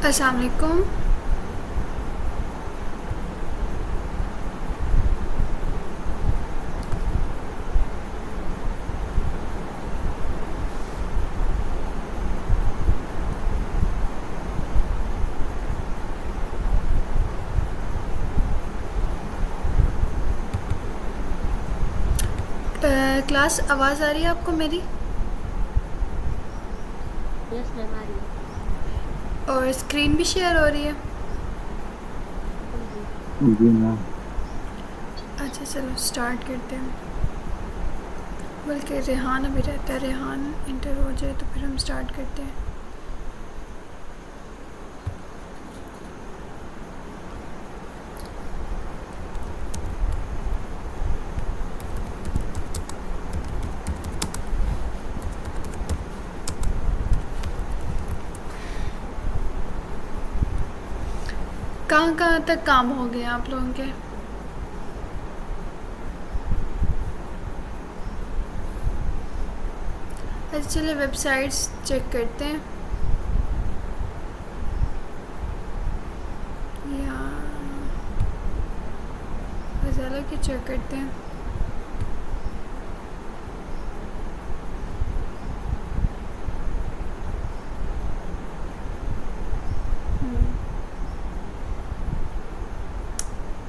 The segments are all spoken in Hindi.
अस्सलाम वालेकुम। क्लास आवाज़ आ रही है आपको मेरी? यस मैम आ रही है। और स्क्रीन भी शेयर हो रही है? हाँ जी। जी मैम। अच्छा चलो स्टार्ट करते हैं। बल्कि रेहान अभी रहता है, रेहान इंटर हो जाए तो फिर हम स्टार्ट करते हैं। कहाँ कहाँ तक काम हो गए आप लोगों के? अच्छा चलिए वेबसाइट्स चेक करते हैं। या गज़ाला की चेक करते हैं।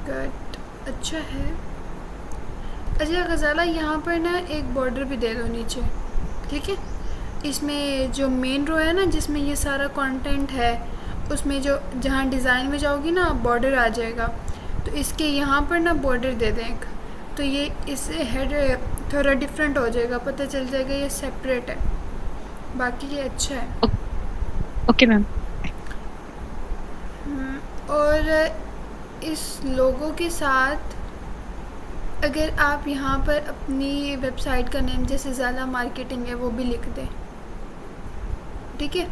गुड, अच्छा है। अच्छा गज़ाला यहाँ पर ना एक बॉर्डर भी दे दो नीचे, ठीक है? इसमें जो मेन रो है ना जिसमें ये सारा कंटेंट है, उसमें जो जहाँ डिज़ाइन में जाओगी ना बॉर्डर आ जाएगा, तो इसके यहाँ पर ना बॉर्डर दे दें एक, तो ये इससे हेड थोड़ा डिफरेंट हो जाएगा, पता चल जाएगा ये सेपरेट है। बाकी ये अच्छा है। ओ- ओके मैम। और इस लोगों के साथ अगर आप यहाँ पर अपनी वेबसाइट का नेम जैसे ज़ाला मार्केटिंग है वो भी लिख दें, ठीक है?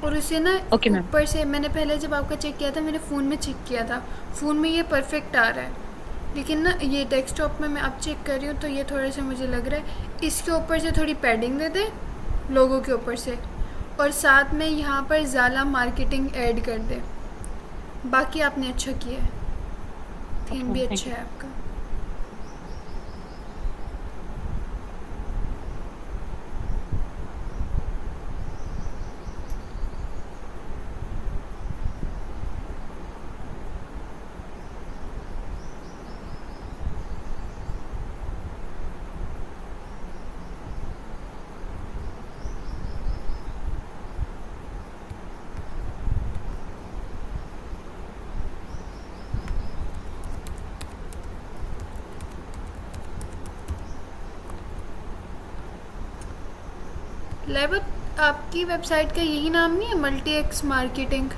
और उसे ना ओके मैम। ऊपर से, मैंने पहले जब आपका चेक किया था मैंने फ़ोन में चेक किया था, फ़ोन में ये परफेक्ट आ रहा है, लेकिन ना ये डेस्कटॉप में मैं अब चेक कर रही हूँ तो ये थोड़ा सा मुझे लग रहा है इसके ऊपर से थोड़ी पैडिंग दे दें लोगों के ऊपर से, और साथ में यहाँ पर ज़ाला मार्केटिंग ऐड कर दें। बाकी आपने अच्छा किया है, ओके थीम भी मैम, थैंक अच्छा यू। है आपका। लाइबा आपकी वेबसाइट का यही नाम नहीं है, मल्टी एक्स मार्केटिंग?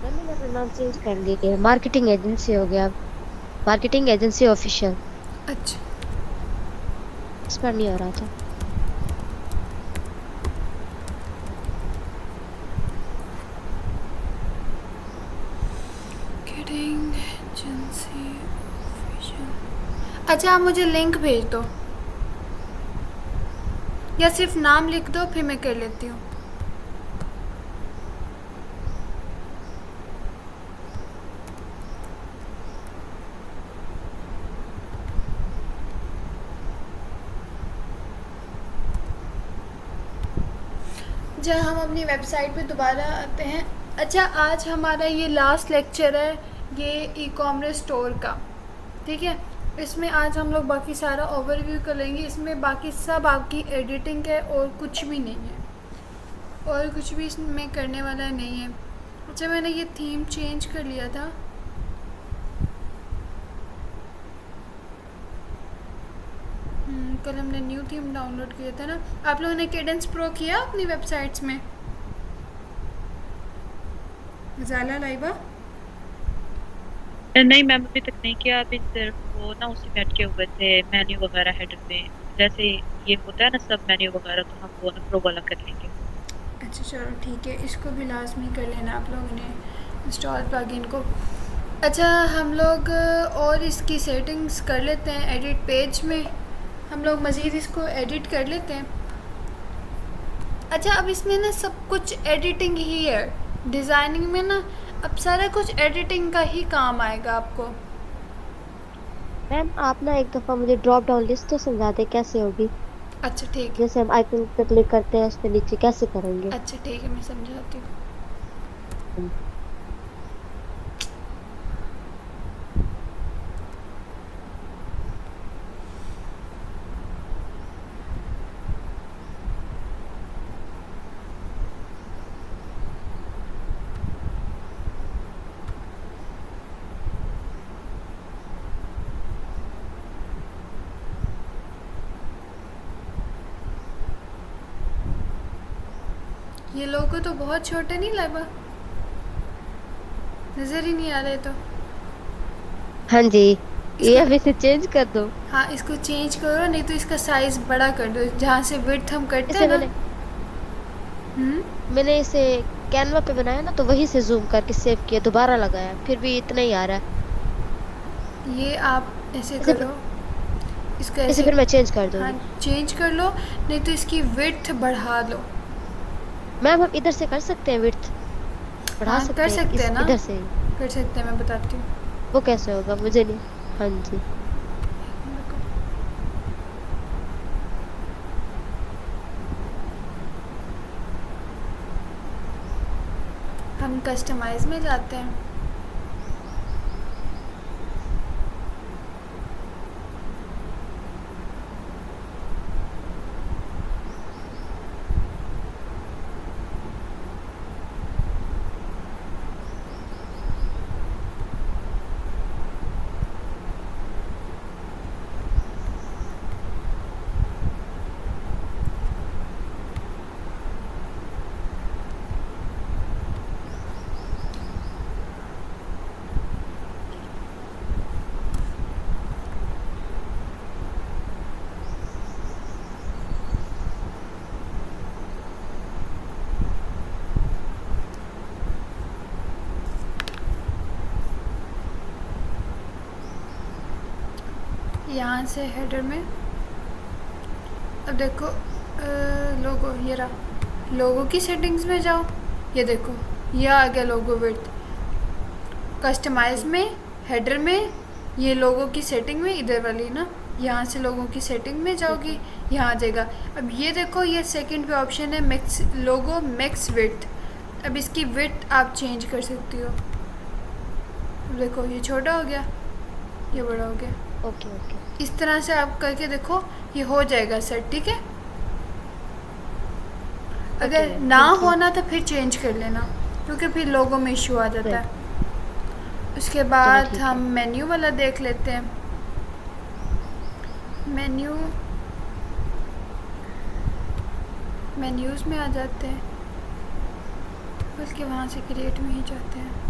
मैम मैंने अपना नाम चेंज कर लिया है, मार्केटिंग एजेंसी हो गया। Marketing agency official. अच्छा इस पर नहीं हो रहा था। Marketing agency official. अच्छा आप मुझे लिंक भेज दो, या सिर्फ नाम लिख दो फिर मैं कर लेती हूँ। जब हम अपनी वेबसाइट पे दोबारा आते हैं। अच्छा आज हमारा ये लास्ट लेक्चर है ये ई कॉमर्स स्टोर का, ठीक है? इसमें आज हम लोग बाकी सारा ओवरव्यू कर लेंगे, इसमें बाकी सब आपकी एडिटिंग है और कुछ भी नहीं है, और कुछ भी इसमें करने वाला नहीं है। अच्छा मैंने ये थीम चेंज कर लिया था, कल हमने न्यू थीम डाउनलोड किया था ना। आप लोगों ने कैडेंस प्रो किया अपनी वेबसाइट्स में? ज़ाला लाइबा? नहीं मैम, अभी तक नहीं किया। अभी सिर्फ वो ना उसी में अटके हुए थे, मेन्यू वगैरह हेडर में। जैसे ये होता है ना सब मेन्यू वगैरह, तो हम वो ना प्रो वाला कर लेंगे। अच्छा चलो ठीक है, इसको भी लाजमी कर लेना आप लोगों ने, इंस्टॉल प्लगइन को। अच्छा हम लोग और इसकी सेटिंग्स कर लेते हैं एडिट पेज में। हम लोग मज़ीद इसको एडिट कर लेते हैं। अच्छा, अब इसमें ना सब कुछ एडिटिंग ही है, डिज़ाइनिंग में ना अब सारा कुछ एडिटिंग का ही काम आएगा आपको। मैम आप ना एक दफा मुझे ड्रॉप डाउन लिस्ट तो समझा दे कैसे होगी। अच्छा ठीक है। जैसे हम आइकन पे क्लिक करते हैं उस पे नीचे कैसे करेंगे। अच्छा ठीक है, मैं समझाती हूँ। ये लोगो तो बहुत छोटे नहीं लाइबा, नज़र ही नहीं आ रहे तो। हाँ जी, ये इसको, अभी से चेंज कर दो। हाँ इसको चेंज करो, नहीं तो इसका साइज़ बड़ा कर दो, जहाँ से विड्थ हम करते हैं इसे ना। मैंने हम्म। मैंने इसे कैनवा पे बनाया ना तो वहीं से जूम करके सेव किया, दोबारा लगाया, फिर भी इतना ही आ रहा है। ये आप ऐसे इसे करो, इसको इसे ऐसे। फिर मैं चेंज कर हाँ दूंगी। चेंज कर लो, नहीं तो इसकी विड्थ बढ़ा लो। मैम हम इधर से कर सकते हैं विड्थ बढ़ा हाँ कर सकते हैं सकते इस हैं ना, इधर से ही। कर सकते हैं, मैं बताती हूँ। वो कैसे होगा मुझे नहीं। हाँ जी। हम कस्टमाइज में जाते हैं। यहाँ से हेडर में, अब देखो लोगो, ये रहा लोगो की सेटिंग्स में जाओ, ये देखो ये आ गया लोगो विड्थ। कस्टमाइज में, हेडर में, ये लोगो की सेटिंग में, इधर वाली ना, यहाँ से लोगों की सेटिंग में ठीक जाओगी, है। यहाँ आ जाएगा। अब ये देखो, ये सेकंड पे ऑप्शन है मिक्स लोगो मिक्स विड्थ। अब इसकी विड्थ आप चेंज कर सकती हो। अब देखो ये छोटा हो गया, ये बड़ा हो गया। Okay okay. इस तरह से आप करके देखो, ये हो जाएगा सेट, ठीक है। ओके अगर मैम ना थैंक यू। होना तो फिर चेंज कर लेना, क्योंकि फिर लोगों में इशू आ जाता राइट। है। उसके चलो बाद ठीक हम है। मेन्यू वाला देख लेते हैं। मेन्यू, मेन्यूज़ में आ जाते हैं, बल्कि वहाँ से क्रिएट में ही जाते हैं।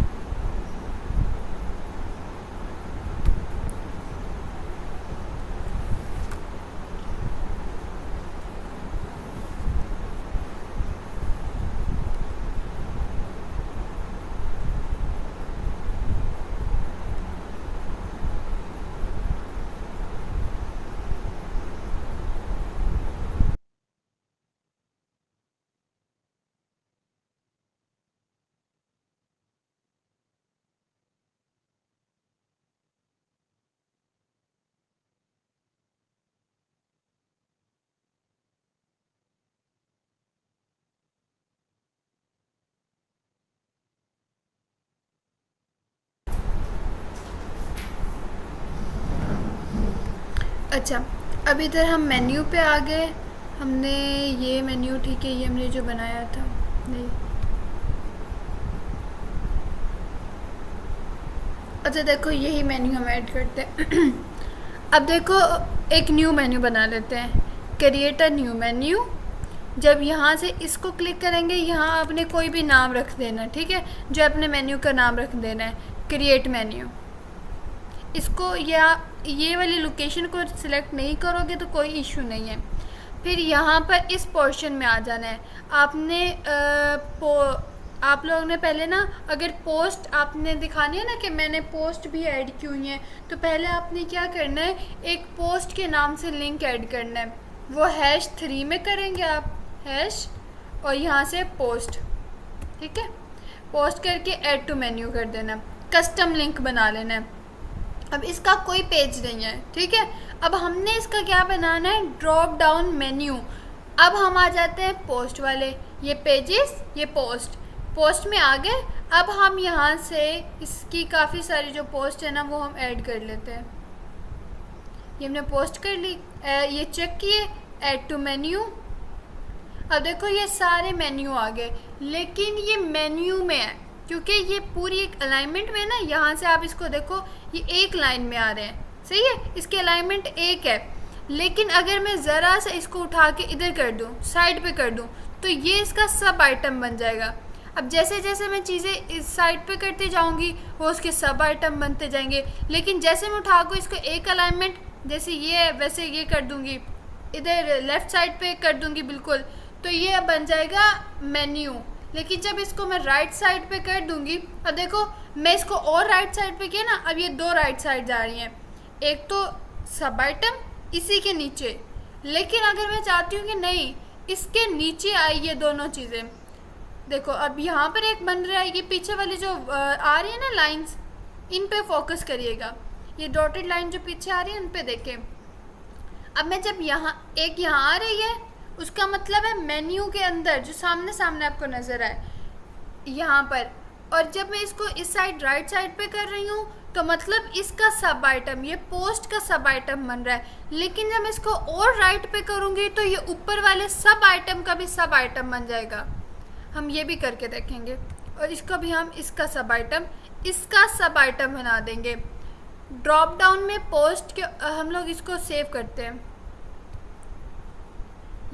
अच्छा, अब इधर हम मेन्यू पे आ गए। हमने ये मेन्यू, ठीक है, ये हमने जो बनाया था, नहीं, अच्छा देखो यही मेन्यू हम ऐड करते हैं। अब देखो एक न्यू मेन्यू बना लेते हैं, क्रिएट अ न्यू मेन्यू। जब यहाँ से इसको क्लिक करेंगे, यहाँ आपने कोई भी नाम रख देना, ठीक है, जो अपने मेन्यू का नाम रख देना है, क्रिएट मेन्यू। इसको या ये वाली लोकेशन को सिलेक्ट नहीं करोगे तो कोई इशू नहीं है। फिर यहाँ पर इस पोर्शन में आ जाना है आपने। आप लोगों ने पहले ना, अगर पोस्ट आपने दिखानी है ना कि मैंने पोस्ट भी ऐड की हुई है, तो पहले आपने क्या करना है, एक पोस्ट के नाम से लिंक ऐड करना है। वो #3 में करेंगे आप, हैश और यहाँ से पोस्ट, ठीक है। पोस्ट करके ऐड टू मेन्यू कर देना, कस्टम लिंक बना लेना है। अब इसका कोई पेज नहीं है, ठीक है। अब हमने इसका क्या बनाना है, ड्रॉप डाउन मेन्यू। अब हम आ जाते हैं पोस्ट वाले, ये पेजेस, ये पोस्ट, पोस्ट में आ गए। अब हम यहाँ से इसकी काफ़ी सारी जो पोस्ट है ना वो हम ऐड कर लेते हैं। ये हमने पोस्ट कर ली, ये चेक किए, ऐड टू मेन्यू। अब देखो ये सारे मेन्यू आ गए, लेकिन ये मेन्यू में है क्योंकि ये पूरी एक अलाइनमेंट में ना, यहाँ से आप इसको देखो ये एक लाइन में आ रहे हैं, सही है, इसके अलाइनमेंट एक है। लेकिन अगर मैं ज़रा सा इसको उठा के इधर कर दूँ, साइड पे कर दूँ, तो ये इसका सब आइटम बन जाएगा। अब जैसे जैसे मैं चीज़ें इस साइड पे करती जाऊंगी वो उसके सब आइटम बनते जाएंगे। लेकिन जैसे मैं उठा को इसको एक अलाइनमेंट, जैसे ये है वैसे ये कर दूंगी, इधर लेफ़्ट साइड पे कर दूंगी बिल्कुल, तो ये बन जाएगा मेन्यू। लेकिन जब इसको मैं राइट साइड पे कर दूंगी, अब देखो मैं इसको और राइट साइड पे किया ना, अब ये दो राइट साइड जा रही हैं, एक तो सब आइटम इसी के नीचे। लेकिन अगर मैं चाहती हूँ कि नहीं इसके नीचे आई ये दोनों चीज़ें, देखो अब यहाँ पर एक बन रहा है, ये पीछे वाली जो आ रही है ना लाइंस, इन पे फोकस करिएगा, ये डॉटेड लाइन जो पीछे आ रही है उन पे देखें। अब मैं जब यहाँ एक यहाँ आ रही है, उसका मतलब है मेन्यू के अंदर जो सामने सामने आपको नज़र आए यहाँ पर, और जब मैं इसको इस साइड राइट साइड पे कर रही हूँ तो मतलब इसका सब आइटम, ये पोस्ट का सब आइटम बन रहा है। लेकिन जब मैं इसको और राइट पे करूँगी तो ये ऊपर वाले सब आइटम का भी सब आइटम बन जाएगा। हम ये भी करके देखेंगे, और इसको भी हम इसका सब आइटम बना देंगे। ड्रॉप डाउन में पोस्ट के हम लोग इसको सेव करते हैं,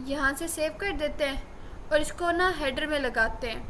यहाँ से सेव कर देते हैं और इसको ना हेडर में लगाते हैं।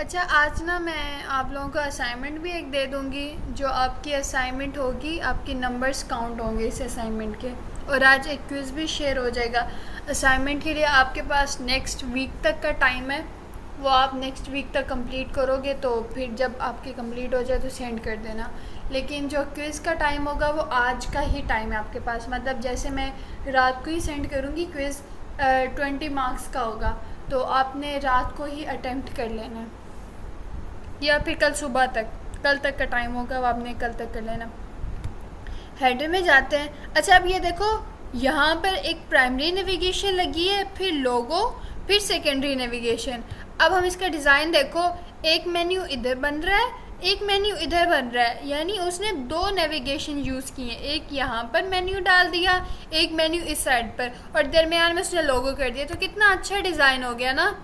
अच्छा, आज ना मैं आप लोगों को असाइनमेंट भी एक दे दूँगी, जो आपकी असाइनमेंट होगी, आपके नंबर्स काउंट होंगे इस असाइनमेंट के, और आज एक क्विज़ भी शेयर हो जाएगा। असाइनमेंट के लिए आपके पास नेक्स्ट वीक तक का टाइम है, वो आप नेक्स्ट वीक तक कंप्लीट करोगे, तो फिर जब आपकी कंप्लीट हो जाए तो सेंड कर देना। लेकिन जो क्विज़ का टाइम होगा वो आज का ही टाइम है आपके पास, मतलब जैसे मैं रात को ही सेंड करूँगी, क्विज़ 20 मार्क्स का होगा, तो आपने रात को ही अटेम्प्ट कर लेना है, या फिर कल सुबह तक, कल तक का टाइम होगा, वो आपने कल तक कर लेना। हेडर में जाते हैं। अच्छा, अब ये देखो यहाँ पर एक प्राइमरी नेविगेशन लगी है, फिर लोगो, फिर सेकेंडरी नेविगेशन। अब हम इसका डिज़ाइन देखो, एक मेन्यू इधर बन रहा है, एक मेन्यू इधर बन रहा है, यानी उसने दो नेविगेशन यूज़ किए हैं, एक यहाँ पर मेन्यू डाल दिया, एक मेन्यू इस साइड पर, और दरमियान में उसने लोगो कर दिया। तो कितना अच्छा डिज़ाइन हो गया ना।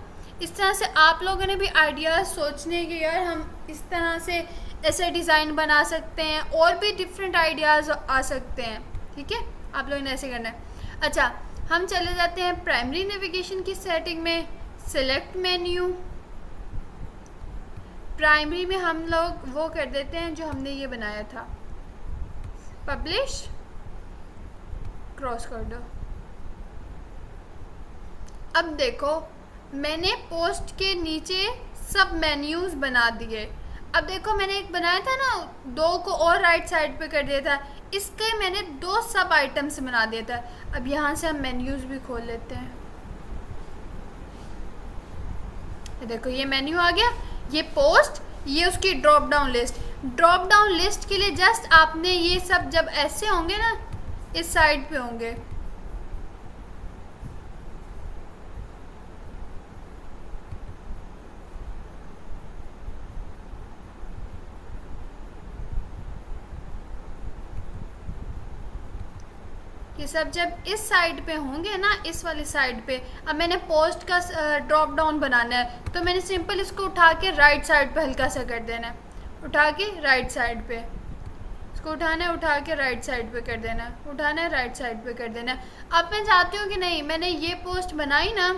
इस तरह से आप लोगों ने भी आइडियाज़ सोचने के, यार हम इस तरह से ऐसे डिज़ाइन बना सकते हैं, और भी डिफरेंट आइडियाज़ आ सकते हैं, ठीक है, आप लोगों ने ऐसे करना है। अच्छा, हम चले जाते हैं प्राइमरी नेविगेशन की सेटिंग में, सेलेक्ट मेन्यू। प्राइमरी में हम लोग वो कर देते हैं जो हमने ये बनाया था, पब्लिश, क्रॉस कर दो। अब देखो मैंने पोस्ट के नीचे सब मेन्यूज़ बना दिए। अब देखो मैंने एक बनाया था ना, दो को और राइट साइड पे कर दिया था, इसके मैंने दो सब आइटम्स बना दिया था। अब यहाँ से हम मेन्यूज़ भी खोल लेते हैं। देखो ये मेन्यू आ गया, ये पोस्ट, ये उसकी drop down list. Drop down list के लिए जस्ट आपने ये सब जब ऐसे होंगे ना, इस साइड पे होंगे, ये सब जब इस साइड पे होंगे ना, इस वाली साइड पे, अब मैंने पोस्ट का ड्रॉप डाउन बनाना है तो मैंने सिंपल इसको उठा के राइट साइड पे हल्का सा कर देना है, उठा के राइट साइड पे इसको उठाना है, उठा के राइट साइड पे कर देना है, उठाना है राइट साइड पे कर देना है। अब मैं चाहती हूँ कि नहीं, मैंने ये पोस्ट बनाई ना,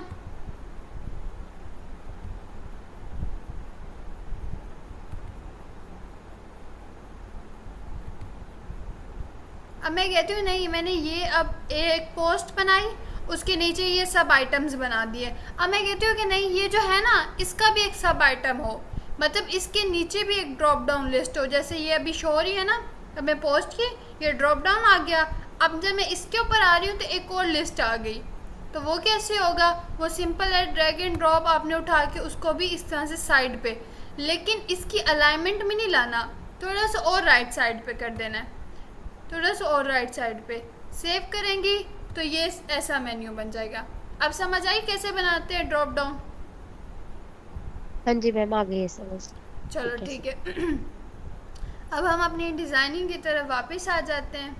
अब मैं कहती हूँ नहीं, मैंने ये अब एक पोस्ट बनाई, उसके नीचे ये सब आइटम्स बना दिए। अब मैं कहती हूँ कि नहीं, ये जो है ना इसका भी एक सब आइटम हो, मतलब इसके नीचे भी एक ड्रॉप डाउन लिस्ट हो, जैसे ये अभी शो हो रही है ना, अब मैं पोस्ट की, ये ड्रॉप डाउन आ गया। अब जब मैं इसके ऊपर आ रही हूँ तो एक और लिस्ट आ गई, तो वो कैसे होगा, वो सिंपल है, ड्रैग एंड ड्रॉप आपने उठा के उसको भी इस तरह से साइड पे, लेकिन इसकी अलाइनमेंट में नहीं लाना, थोड़ा सा और राइट साइड पे कर देना है, थोड़ा सा और राइट साइड पे। सेव करेंगी तो ये ऐसा मेन्यू बन जाएगा। अब समझ आई कैसे बनाते हैं ड्रॉप डाउन? हाँ जी मैम, आ गई है समझ। चलो ठीक ठीक है। अब हम अपनी डिज़ाइनिंग की तरफ वापस आ जाते हैं।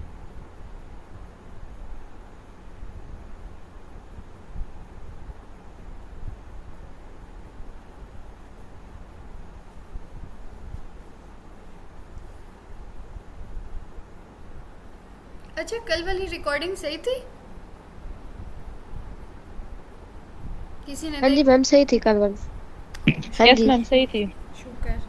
अच्छा, कल वाली रिकॉर्डिंग सही थी? किसी ने हाँ जी मैम, सही थी कल वाली। हाँ यस जी मैम, सही थी। शुक्र।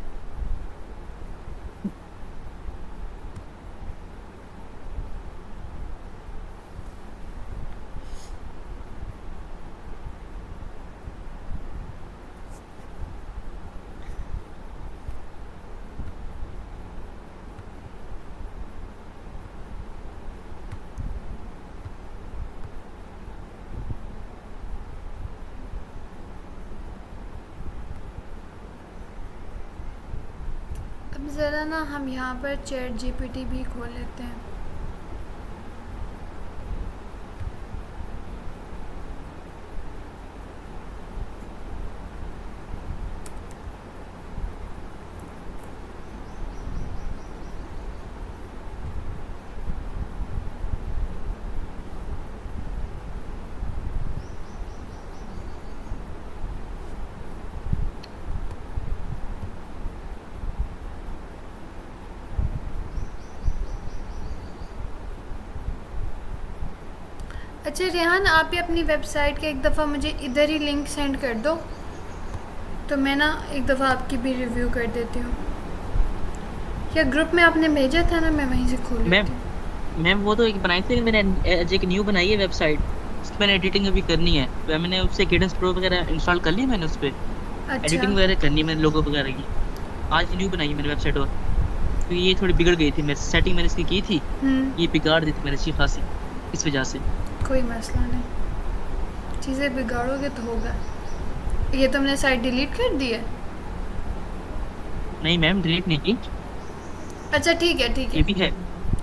अब ज़रा ना हम यहाँ पर चैट जीपीटी भी खोल लेते हैं। अच्छा रेहान, आप ही अपनी वेबसाइट का एक दफ़ा मुझे इधर ही लिंक सेंड कर दो, तो मैं ना एक दफ़ा आपकी भी रिव्यू कर देती हूँ। या ग्रुप में आपने भेजा था ना, मैं वहीं से खोल मैम लेती हूँ। मैम वो तो एक बनाई थी, मैंने एक न्यू बनाई है वेबसाइट, उसकी मैंने एडिटिंग अभी करनी है। मैंने उससे केडेंस प्रो वगैरह इंस्टॉल कर लिया, मैंने उस पर एडिटिंग अच्छा वगैरह करनी है, मैंने लोगो वगैरह की। आज न्यू बनाई है मैंने वेबसाइट, और तो ये थोड़ी बिगड़ गई थी, मेरी सेटिंग मैंने इसकी की थी, ये बिगाड़ दी थी मैंने अच्छी खासी, इस वजह से। कोई मसला नहीं, चीज़ें बिगाड़ोगे तो होगा। ये तुमने साइट डिलीट कर दी है? नहीं मैम, डिलीट नहीं की, अच्छा ठीक है ठीक ये है। भी है,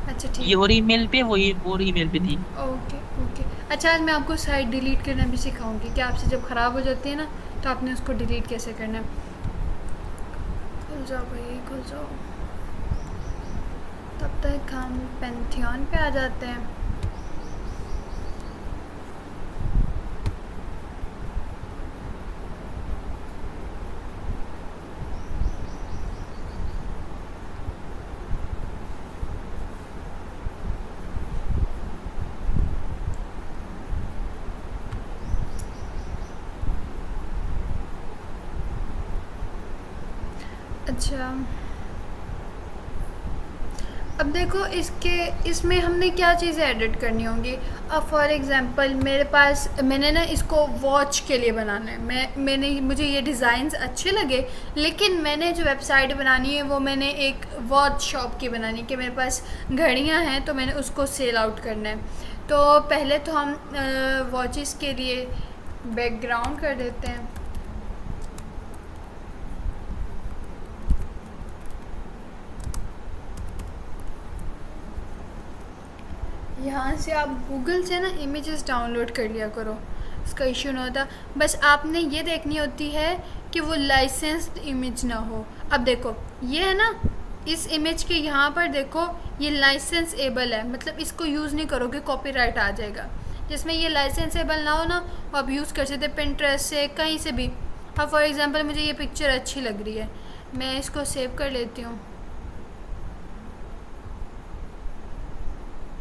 अच्छा ठीक ये और ईमेल पे, वो ये और ईमेल पे थी। Okay okay. अच्छा, आज मैं आपको साइट डिलीट करना भी सिखाऊंगी कि आपसे जब ख़राब हो जाती है ना, तो आपने उसको डिलीट कैसे करना है। खुल जाओ भाई, खुल जाओ। तब तक हम पेंथियन पे आ जाते हैं। अच्छा, अब देखो इसमें हमने क्या चीज़ें एडिट करनी होंगी। अब फॉर एग्ज़ाम्पल मैंने ना इसको वॉच के लिए बनाना है। मुझे ये डिज़ाइंस अच्छे लगे, लेकिन मैंने जो वेबसाइट बनानी है वो मैंने एक वॉच शॉप की बनानी है कि मेरे पास घड़ियां हैं, तो मैंने उसको सेल आउट करना है। तो पहले तो हम वॉचेस के लिए बैकग्राउंड कर देते हैं। यहाँ से आप गूगल से ना इमेजेस डाउनलोड कर लिया करो, इसका इशू ना होता। बस आपने ये देखनी होती है कि वो लाइसेंस्ड इमेज ना हो। अब देखो ये है ना, इस इमेज के यहाँ पर देखो ये लाइसेंसेबल है, मतलब इसको यूज़ नहीं करोगे कॉपीराइट आ जाएगा। जिसमें ये लाइसेंसेबल ना हो ना, आप यूज़ कर सकते पिंटरेस्ट से, कहीं से भी। अब फॉर एग्जांपल मुझे ये पिक्चर अच्छी लग रही है, मैं इसको सेव कर लेती हूँ,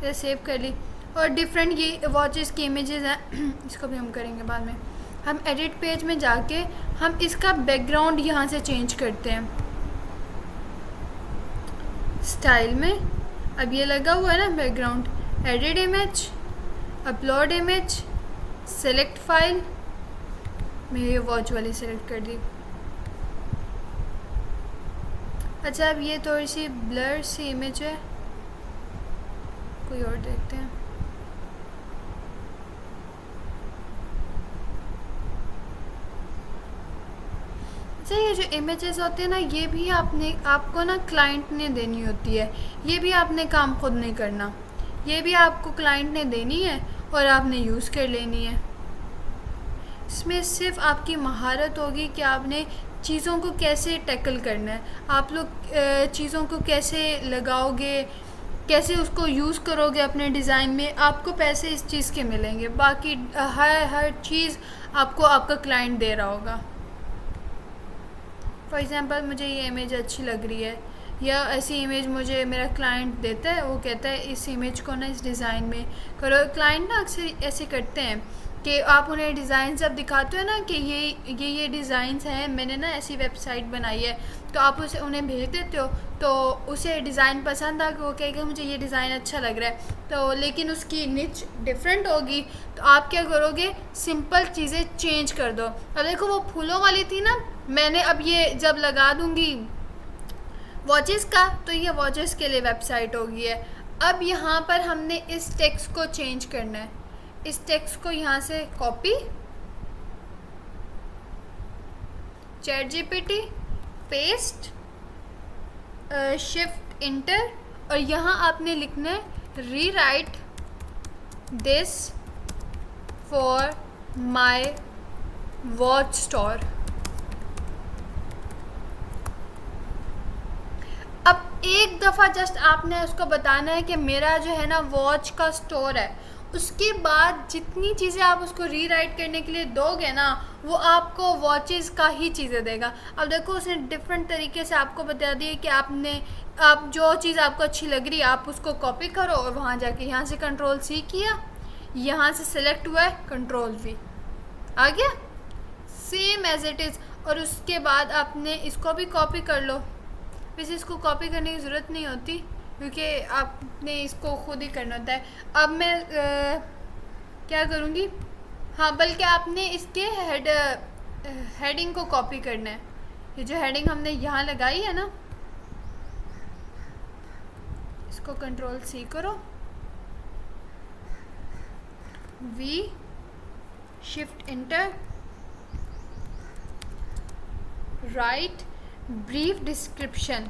ये सेव कर ली। और डिफरेंट ये वॉचेस की इमेजेस हैं, इसको भी हम करेंगे बाद में। हम एडिट पेज में जाके हम इसका बैकग्राउंड यहाँ से चेंज करते हैं स्टाइल में। अब ये लगा हुआ है ना background, edit image, upload image, select file, मैं ये वॉच वाली सेलेक्ट कर दी। अच्छा अब ये थोड़ी सी ब्लर सी इमेज है, कोई और देखते हैं। अच्छा ये जो इमेजेस होते हैं ना, ये भी आपको ना क्लाइंट ने देनी होती है, ये भी आपने काम खुद नहीं करना, ये भी आपको क्लाइंट ने देनी है और आपने यूज़ कर लेनी है। इसमें सिर्फ आपकी महारत होगी कि आपने चीज़ों को कैसे टैकल करना है, आप लोग चीज़ों को कैसे लगाओगे, कैसे उसको यूज़ करोगे अपने डिज़ाइन में, आपको पैसे इस चीज़ के मिलेंगे। बाकी हर चीज़ आपको आपका क्लाइंट दे रहा होगा। फॉर एग्ज़ाम्पल मुझे ये इमेज अच्छी लग रही है, या ऐसी इमेज मुझे मेरा क्लाइंट देता है, वो कहता है इस इमेज को ना इस डिज़ाइन में करो। क्लाइंट ना अक्सर ऐसे करते हैं कि आप उन्हें डिज़ाइन जब दिखाते हो ना कि ये डिज़ाइंस हैं, मैंने ना ऐसी वेबसाइट बनाई है, तो आप उसे उन्हें भेज देते हो, तो उसे डिज़ाइन पसंद आ गया, वो कहेगा मुझे ये डिज़ाइन अच्छा लग रहा है, तो लेकिन उसकी निच डिफरेंट होगी, तो आप क्या करोगे, सिंपल चीज़ें चेंज कर दो। अब देखो वो फूलों वाली थी ना, मैंने अब ये जब लगा दूँगी वॉचेस का, तो ये वॉचेस के लिए वेबसाइट होगी है। अब यहाँ पर हमने इस टेक्स्ट को चेंज करना है, इस टेक्स्ट को यहाँ से copy, chat GPT, paste, shift inter, और यहाँ आपने लिखना है rewrite this for my watch store. अब एक दफ़ा जस्ट आपने उसको बताना है कि मेरा जो है ना वॉच का स्टोर है, उसके बाद जितनी चीज़ें आप उसको रीराइट करने के लिए दोगे ना, वो आपको वॉचेस का ही चीज़ें देगा। अब देखो उसने डिफरेंट तरीके से आपको बता दिया कि आप जो चीज़ आपको अच्छी लग रही है आप उसको कॉपी करो और वहाँ जाके यहाँ से कंट्रोल सी किया, यहाँ से सिलेक्ट हुआ है, कंट्रोल वी आ गया, सेम एज इट इज़। और उसके बाद आपने इसको भी कॉपी कर लो, वैसे इसको कॉपी करने की ज़रूरत नहीं होती क्योंकि आपने इसको खुद ही करना होता है। अब मैं क्या करूँगी, हाँ बल्कि आपने इसके हेडिंग को कॉपी करना है। ये जो हेडिंग हमने यहाँ लगाई है ना, इसको कंट्रोल सी करो, V, shift enter, write brief description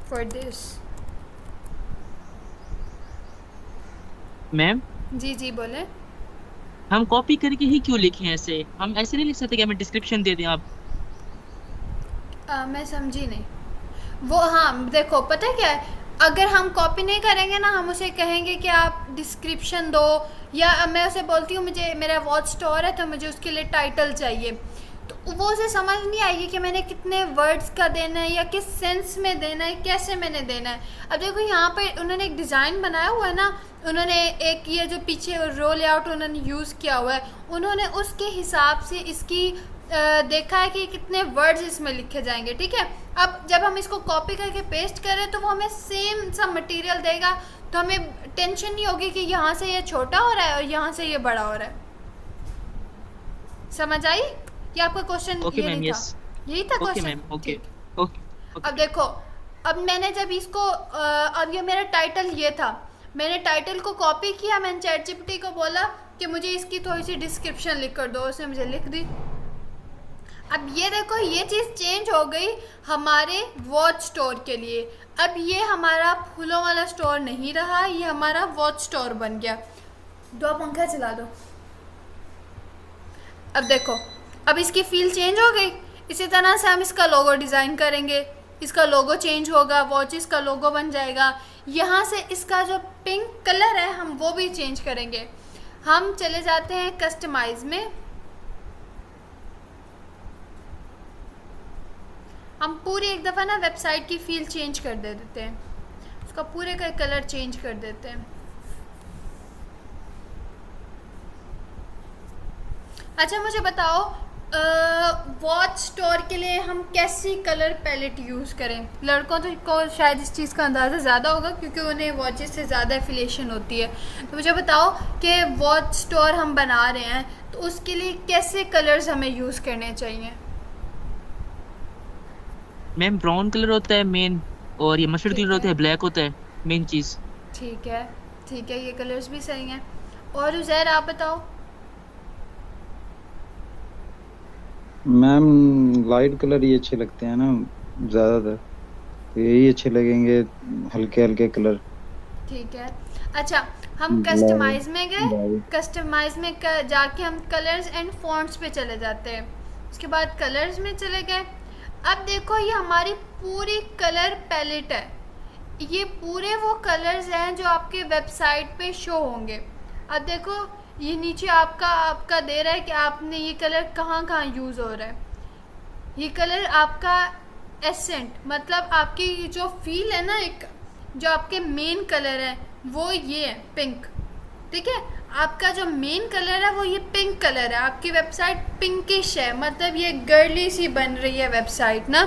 for this। Ma'am ji ji बोले। हम कॉपी करके ही क्यों लिखें ऐसे, हम ऐसे नहीं लिख सकते कि हमें डिस्क्रिप्शन दे दें आप। मैं समझी नहीं वो। हाँ देखो पता है क्या है, अगर हम कॉपी नहीं करेंगे ना, हम उसे कहेंगे कि आप डिस्क्रिप्शन दो, या मैं उसे बोलती हूँ मुझे मेरा वॉच स्टोर है तो मुझे उसके लिए टाइटल चाहिए, तो वो उसे समझ नहीं आएगी कि मैंने कितने वर्ड्स का देना है या किस सेंस में देना है, कैसे मैंने देना है। अब देखो यहाँ पे उन्होंने एक डिज़ाइन बनाया हुआ है ना, उन्होंने एक ये जो पीछे रो लेआउट उन्होंने यूज़ किया हुआ है, उन्होंने उसके हिसाब से इसकी देखा है कि कितने वर्ड्स इसमें लिखे जाएंगे, ठीक है। अब जब हम इसको कॉपी करके पेस्ट करें तो वो हमें सेम सा मटेरियल देगा, तो हमें टेंशन नहीं होगी कि यहाँ से ये छोटा हो रहा है और यहाँ से ये बड़ा हो रहा है। समझ आई? ये आपका क्वेश्चन ओके ये मैम, नहीं यस था, यही था ओके क्वेश्चन? मैम, ओके ठीक। ओके। अब देखो, अब मैंने जब इसको अब ये मेरा टाइटल ये था, मैंने टाइटल को कॉपी किया, मैंने चैट जीपीटी को बोला कि मुझे इसकी थोड़ी सी डिस्क्रिप्शन लिख कर दो, उसने मुझे लिख दी। अब ये देखो ये चीज़ चेंज हो गई हमारे वॉच स्टोर के लिए। अब ये हमारा फूलों वाला स्टोर नहीं रहा, ये हमारा वॉच स्टोर बन गया। दो पंखा चला दो। अब देखो, अब इसकी फील चेंज हो गई। इसी तरह से हम इसका लोगो डिज़ाइन करेंगे, इसका लोगो चेंज होगा, वॉचेस का लोगो बन जाएगा। यहाँ से इसका जो पिंक कलर है हम वो भी चेंज करेंगे। हम चले जाते हैं कस्टमाइज में, हम पूरी एक दफ़ा ना वेबसाइट की फील चेंज कर देते हैं, उसका पूरे का कलर चेंज कर देते हैं। अच्छा मुझे बताओ, वॉच स्टोर के लिए हम कैसी कलर पैलेट यूज़ करें? लड़कों तो को शायद इस चीज़ का अंदाज़ा ज़्यादा होगा क्योंकि उन्हें वॉचेस से ज़्यादा एफिलिएशन होती है। तो मुझे बताओ कि वॉच स्टोर हम बना रहे हैं तो उसके लिए कैसे कलर्स हमें यूज़ करने चाहिए? मैम ब्राउन कलर होता है मेन, और ये मस्टर्ड ठीक कलर होता है। है, ब्लैक होता है मेन चीज़। ठीक है, ठीक है, ये कलर्स भी सही हैं। और उज़ैर आप बताओ। मैम लाइट कलर ही अच्छे लगते हैं ना ज़्यादातर, तो यही अच्छे लगेंगे, हल्के हल्के कलर। ठीक है। अच्छा हम ब्लैक कस्टमाइज में गए, ब्लैक कस्टमाइज में जाके हम कलर्स एंड फॉन्ट्स पे चले जाते हैं। उसके बाद कलर्स में चले गए। अब देखो ये हमारी पूरी कलर पैलेट है, ये पूरे वो कलर्स हैं जो आपके वेबसाइट पे शो होंगे। अब देखो ये नीचे आपका दे रहा है कि आपने ये कलर कहाँ कहाँ यूज़ हो रहा है। ये कलर आपका एसेंट मतलब आपकी जो फील है ना, एक जो आपके मेन कलर है वो ये है पिंक। ठीक है, आपका जो मेन कलर है वो ये पिंक कलर है। आपकी वेबसाइट पिंकिश है, मतलब ये गर्ली सी बन रही है वेबसाइट ना,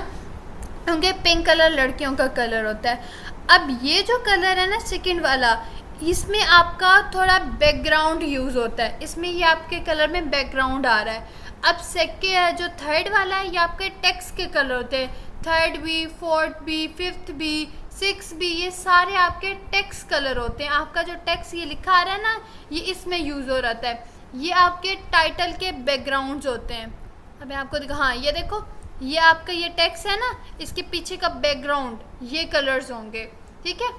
क्योंकि पिंक कलर लड़कियों का कलर होता है। अब ये जो कलर है ना सेकंड वाला, इसमें आपका थोड़ा बैकग्राउंड यूज़ होता है, इसमें ये आपके कलर में बैकग्राउंड आ रहा है। अब सेकेंड जो थर्ड वाला है ये आपके टेक्स्ट के कलर होते हैं, थर्ड भी, फोर्थ भी, फिफ्थ भी, सिक्स भी, ये सारे आपके टेक्स्ट कलर होते हैं। आपका जो टेक्स्ट ये लिखा आ रहा है ना, ये इसमें यूज़ हो रहता है। ये आपके टाइटल के बैकग्राउंड्स होते हैं। अब मैं आपको दिखा, हाँ ये देखो, ये आपका ये टेक्स्ट है ना, इसके पीछे का बैकग्राउंड ये कलर्स होंगे। ठीक है,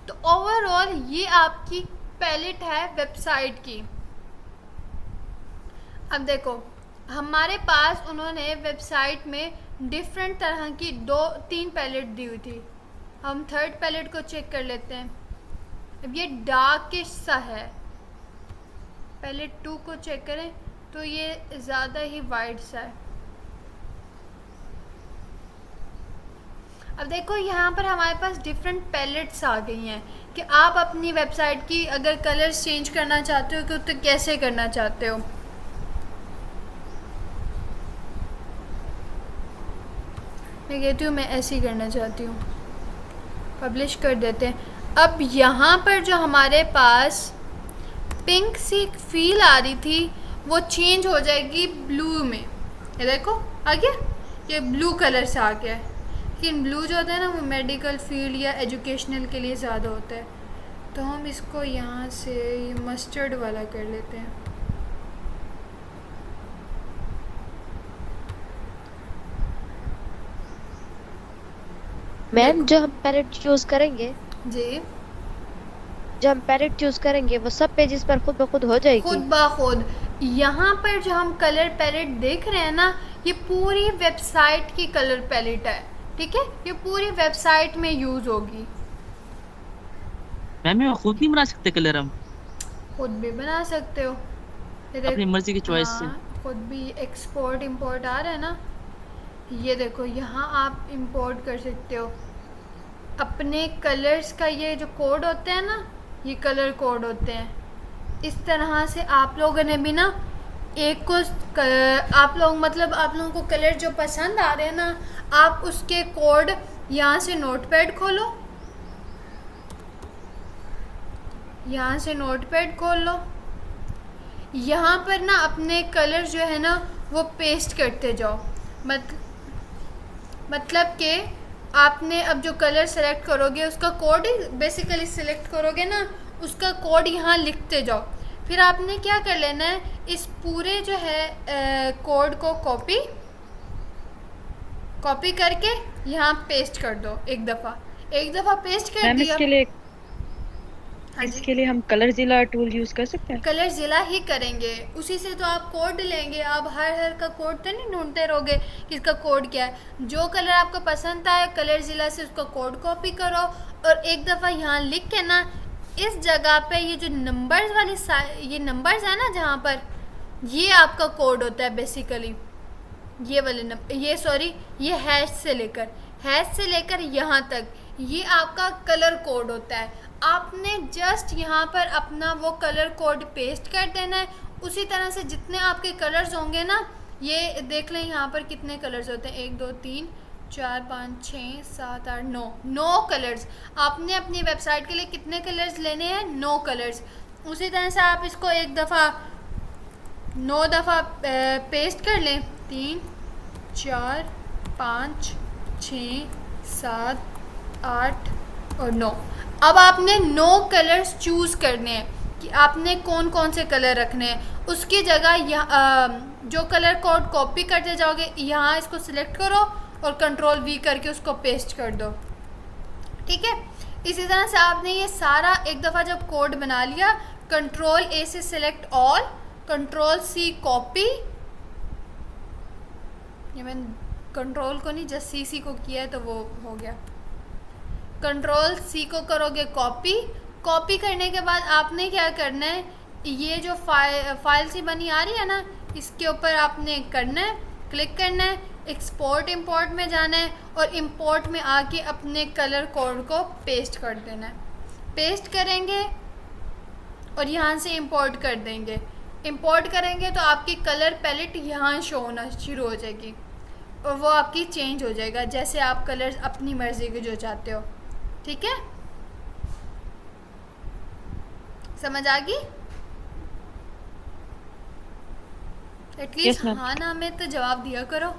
तो ओवरऑल ये आपकी पैलेट है वेबसाइट की। अब देखो हमारे पास उन्होंने वेबसाइट में डिफरेंट तरह की 2-3 पैलेट दी हुई थी। हम थर्ड पैलेट को चेक कर लेते हैं। अब ये डार्किश सा है। पैलेट 2 को चेक करें तो ये ज़्यादा ही वाइट सा है। अब देखो यहाँ पर हमारे पास डिफरेंट पैलेट्स आ गई हैं कि आप अपनी वेबसाइट की अगर कलर्स चेंज करना चाहते हो तो कैसे करना चाहते हो। मैं कहती हूँ मैं ऐसे ही करना चाहती हूँ, पब्लिश कर देते हैं। अब यहाँ पर जो हमारे पास पिंक सी फील आ रही थी वो चेंज हो जाएगी ब्लू में। ये देखो आ गया, ये ब्लू कलर से आ गया है। लेकिन ब्लू जो होता है ना वो मेडिकल फील्ड या एजुकेशनल के लिए ज़्यादा होता है, तो हम इसको यहाँ से ये मस्टर्ड वाला कर लेते हैं। मैम जो हम पैलेट चूज करेंगे, जी, जो हम पैलेट चूज करेंगे वो सब पेजेस पर खुद ब खुद हो जाएगी। खुद ब खुद। यहाँ पर जो हम कलर पैलेट देख रहे हैं ना, ये पूरी वेबसाइट की कलर पैलेट है। ठीक है, ये पूरी वेबसाइट में यूज होगी। मैम ये खुद नहीं बना सकते कलर हम? खुद भी बना सकते हो, ये अपनी मर्जी की चॉइस से। खुद भी एक्सपोर्ट इंपोर्ट आ रहा है ना, ये देखो यहाँ आप इंपोर्ट कर सकते हो अपने कलर्स का। ये जो कोड होते हैं ना, ये कलर कोड होते हैं। इस तरह से आप लोगों ने भी ना एक को आप लोगों को कलर जो पसंद आ रहे हैं ना, आप उसके कोड यहाँ से नोटपैड खोलो, यहाँ से नोटपैड खोल लो, यहाँ पर ना अपने कलर जो है ना वो पेस्ट करते जाओ। मतलब कि आपने अब जो कलर सेलेक्ट करोगे उसका कोड बेसिकली सिलेक्ट करोगे ना, उसका कोड यहाँ लिखते जाओ। फिर आपने क्या कर लेना है, इस पूरे जो है कोड को कॉपी करके यहाँ पेस्ट कर दो एक दफ़ा। एक दफ़ा पेस्ट कर मैम दिया। हाँ जी, इसके लिए हम कलर जिला टूल यूज कर सकते हैं? कलर ज़िला ही करेंगे, उसी से तो आप कोड लेंगे। आप हर का कोड तो नहीं ढूंढते रहोगे कि इसका कोड क्या है। जो कलर आपको पसंद आए कलर ज़िला से उसका कोड कॉपी करो और एक दफ़ा यहाँ लिख के ना इस जगह पे ये जो नंबर्स वाली ये नंबर्स है ना जहाँ पर, ये आपका कोड होता है बेसिकली। ये वाले नंबर, ये सॉरी, ये हैश से लेकर यहाँ तक ये आपका कलर कोड होता है। आपने जस्ट यहाँ पर अपना वो कलर कोड पेस्ट कर देना है। उसी तरह से जितने आपके कलर्स होंगे ना, ये देख लें यहाँ पर कितने कलर्स होते हैं, 1 2 3 4 5 6 7 8 9 कलर्स। आपने अपनी वेबसाइट के लिए कितने कलर्स लेने हैं? 9 कलर्स। उसी तरह से आप इसको एक दफ़ा 9 दफ़ा पेस्ट कर लें। 3 4 5 6 7 8 और 9। अब आपने 9 कलर्स चूज़ करने हैं कि आपने कौन कौन से कलर रखने हैं। उसकी जगह जो कलर कोड कॉपी करते जाओगे यहाँ इसको सिलेक्ट करो और कंट्रोल V करके उसको पेस्ट कर दो। ठीक है, इसी तरह से आपने ये सारा एक दफ़ा जब कोड बना लिया, कंट्रोल A से select all, control C copy, ये मैंने कंट्रोल को नहीं जस्ट CC को किया है तो वो हो गया। कंट्रोल C को करोगे कॉपी करने के बाद आपने क्या करना है, ये जो फाइल सी बनी आ रही है ना, इसके ऊपर आपने करना है, क्लिक करना है, एक्सपोर्ट इंपोर्ट में जाना है और इंपोर्ट में आके अपने कलर कोड को पेस्ट कर देना है। पेस्ट करेंगे और यहाँ से इंपोर्ट कर देंगे। इंपोर्ट करेंगे तो आपकी कलर पैलेट यहाँ शो होना शुरू हो जाएगी और वो आपकी चेंज हो जाएगा जैसे आप कलर अपनी मर्ज़ी के जो चाहते हो। ठीक है, समझ आ गई? At least ma'am. हाँ ना में तो जवाब दिया करो।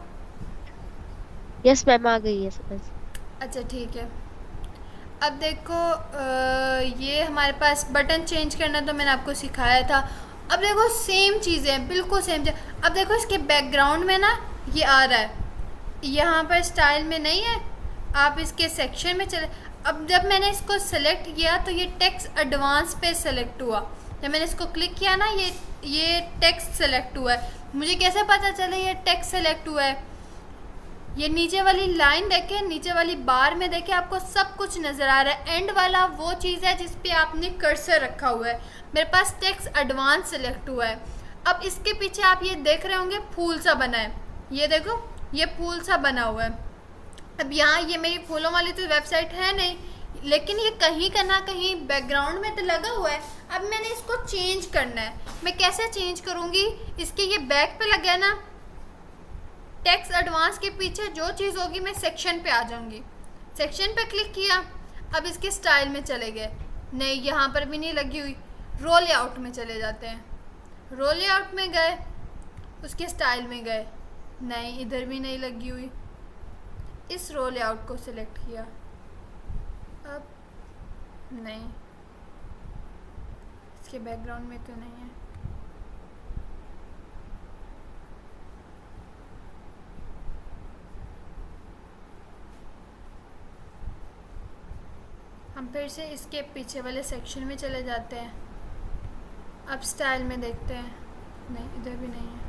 यस मैम, आ गई है समझ। अच्छा ठीक है। अब देखो ये हमारे पास बटन चेंज करना तो मैंने आपको सिखाया था। अब देखो सेम चीज़ें, बिल्कुल सेम चीज़। अब देखो इसके बैकग्राउंड में ना ये आ रहा है, यहाँ पर स्टाइल में नहीं है, आप इसके सेक्शन में चले। अब जब मैंने इसको सेलेक्ट किया तो ये टेक्स्ट एडवांस पे सेलेक्ट हुआ। जब मैंने इसको क्लिक किया ना ये टेक्स्ट सेलेक्ट हुआ है। मुझे कैसे पता चले ये टेक्स्ट सेलेक्ट हुआ है? ये नीचे वाली लाइन देखे, नीचे वाली बार में देखे, आपको सब कुछ नज़र आ रहा है। एंड वाला वो चीज़ है जिस पे आपने कर्सर रखा हुआ है। मेरे पास टेक्स्ट एडवांस सेलेक्ट हुआ है। अब इसके पीछे आप ये देख रहे होंगे फूल सा बना है, ये देखो ये फूल सा बना हुआ है। अब यहाँ ये मेरी फूलों वाली तो वेबसाइट है नहीं, लेकिन ये कहीं का ना कहीं बैकग्राउंड में तो लगा हुआ है। अब मैंने इसको चेंज करना है। मैं कैसे चेंज करूँगी? इसके ये बैक पे लगा है ना, टेक्स्ट एडवांस के पीछे जो चीज़ होगी मैं सेक्शन पे आ जाऊँगी। सेक्शन पे क्लिक किया, अब इसके स्टाइल में चले गए, नहीं यहाँ पर भी नहीं लगी हुई। रोल लेआउट में चले जाते हैं, रोल लेआउट में गए, उसके स्टाइल में गए, नहीं इधर भी नहीं लगी हुई। इस रोल लेआउट को सिलेक्ट किया, अब नहीं, इसके बैकग्राउंड में तो नहीं है। हम फिर से इसके पीछे वाले सेक्शन में चले जाते हैं। अब स्टाइल में देखते हैं, नहीं इधर भी नहीं है।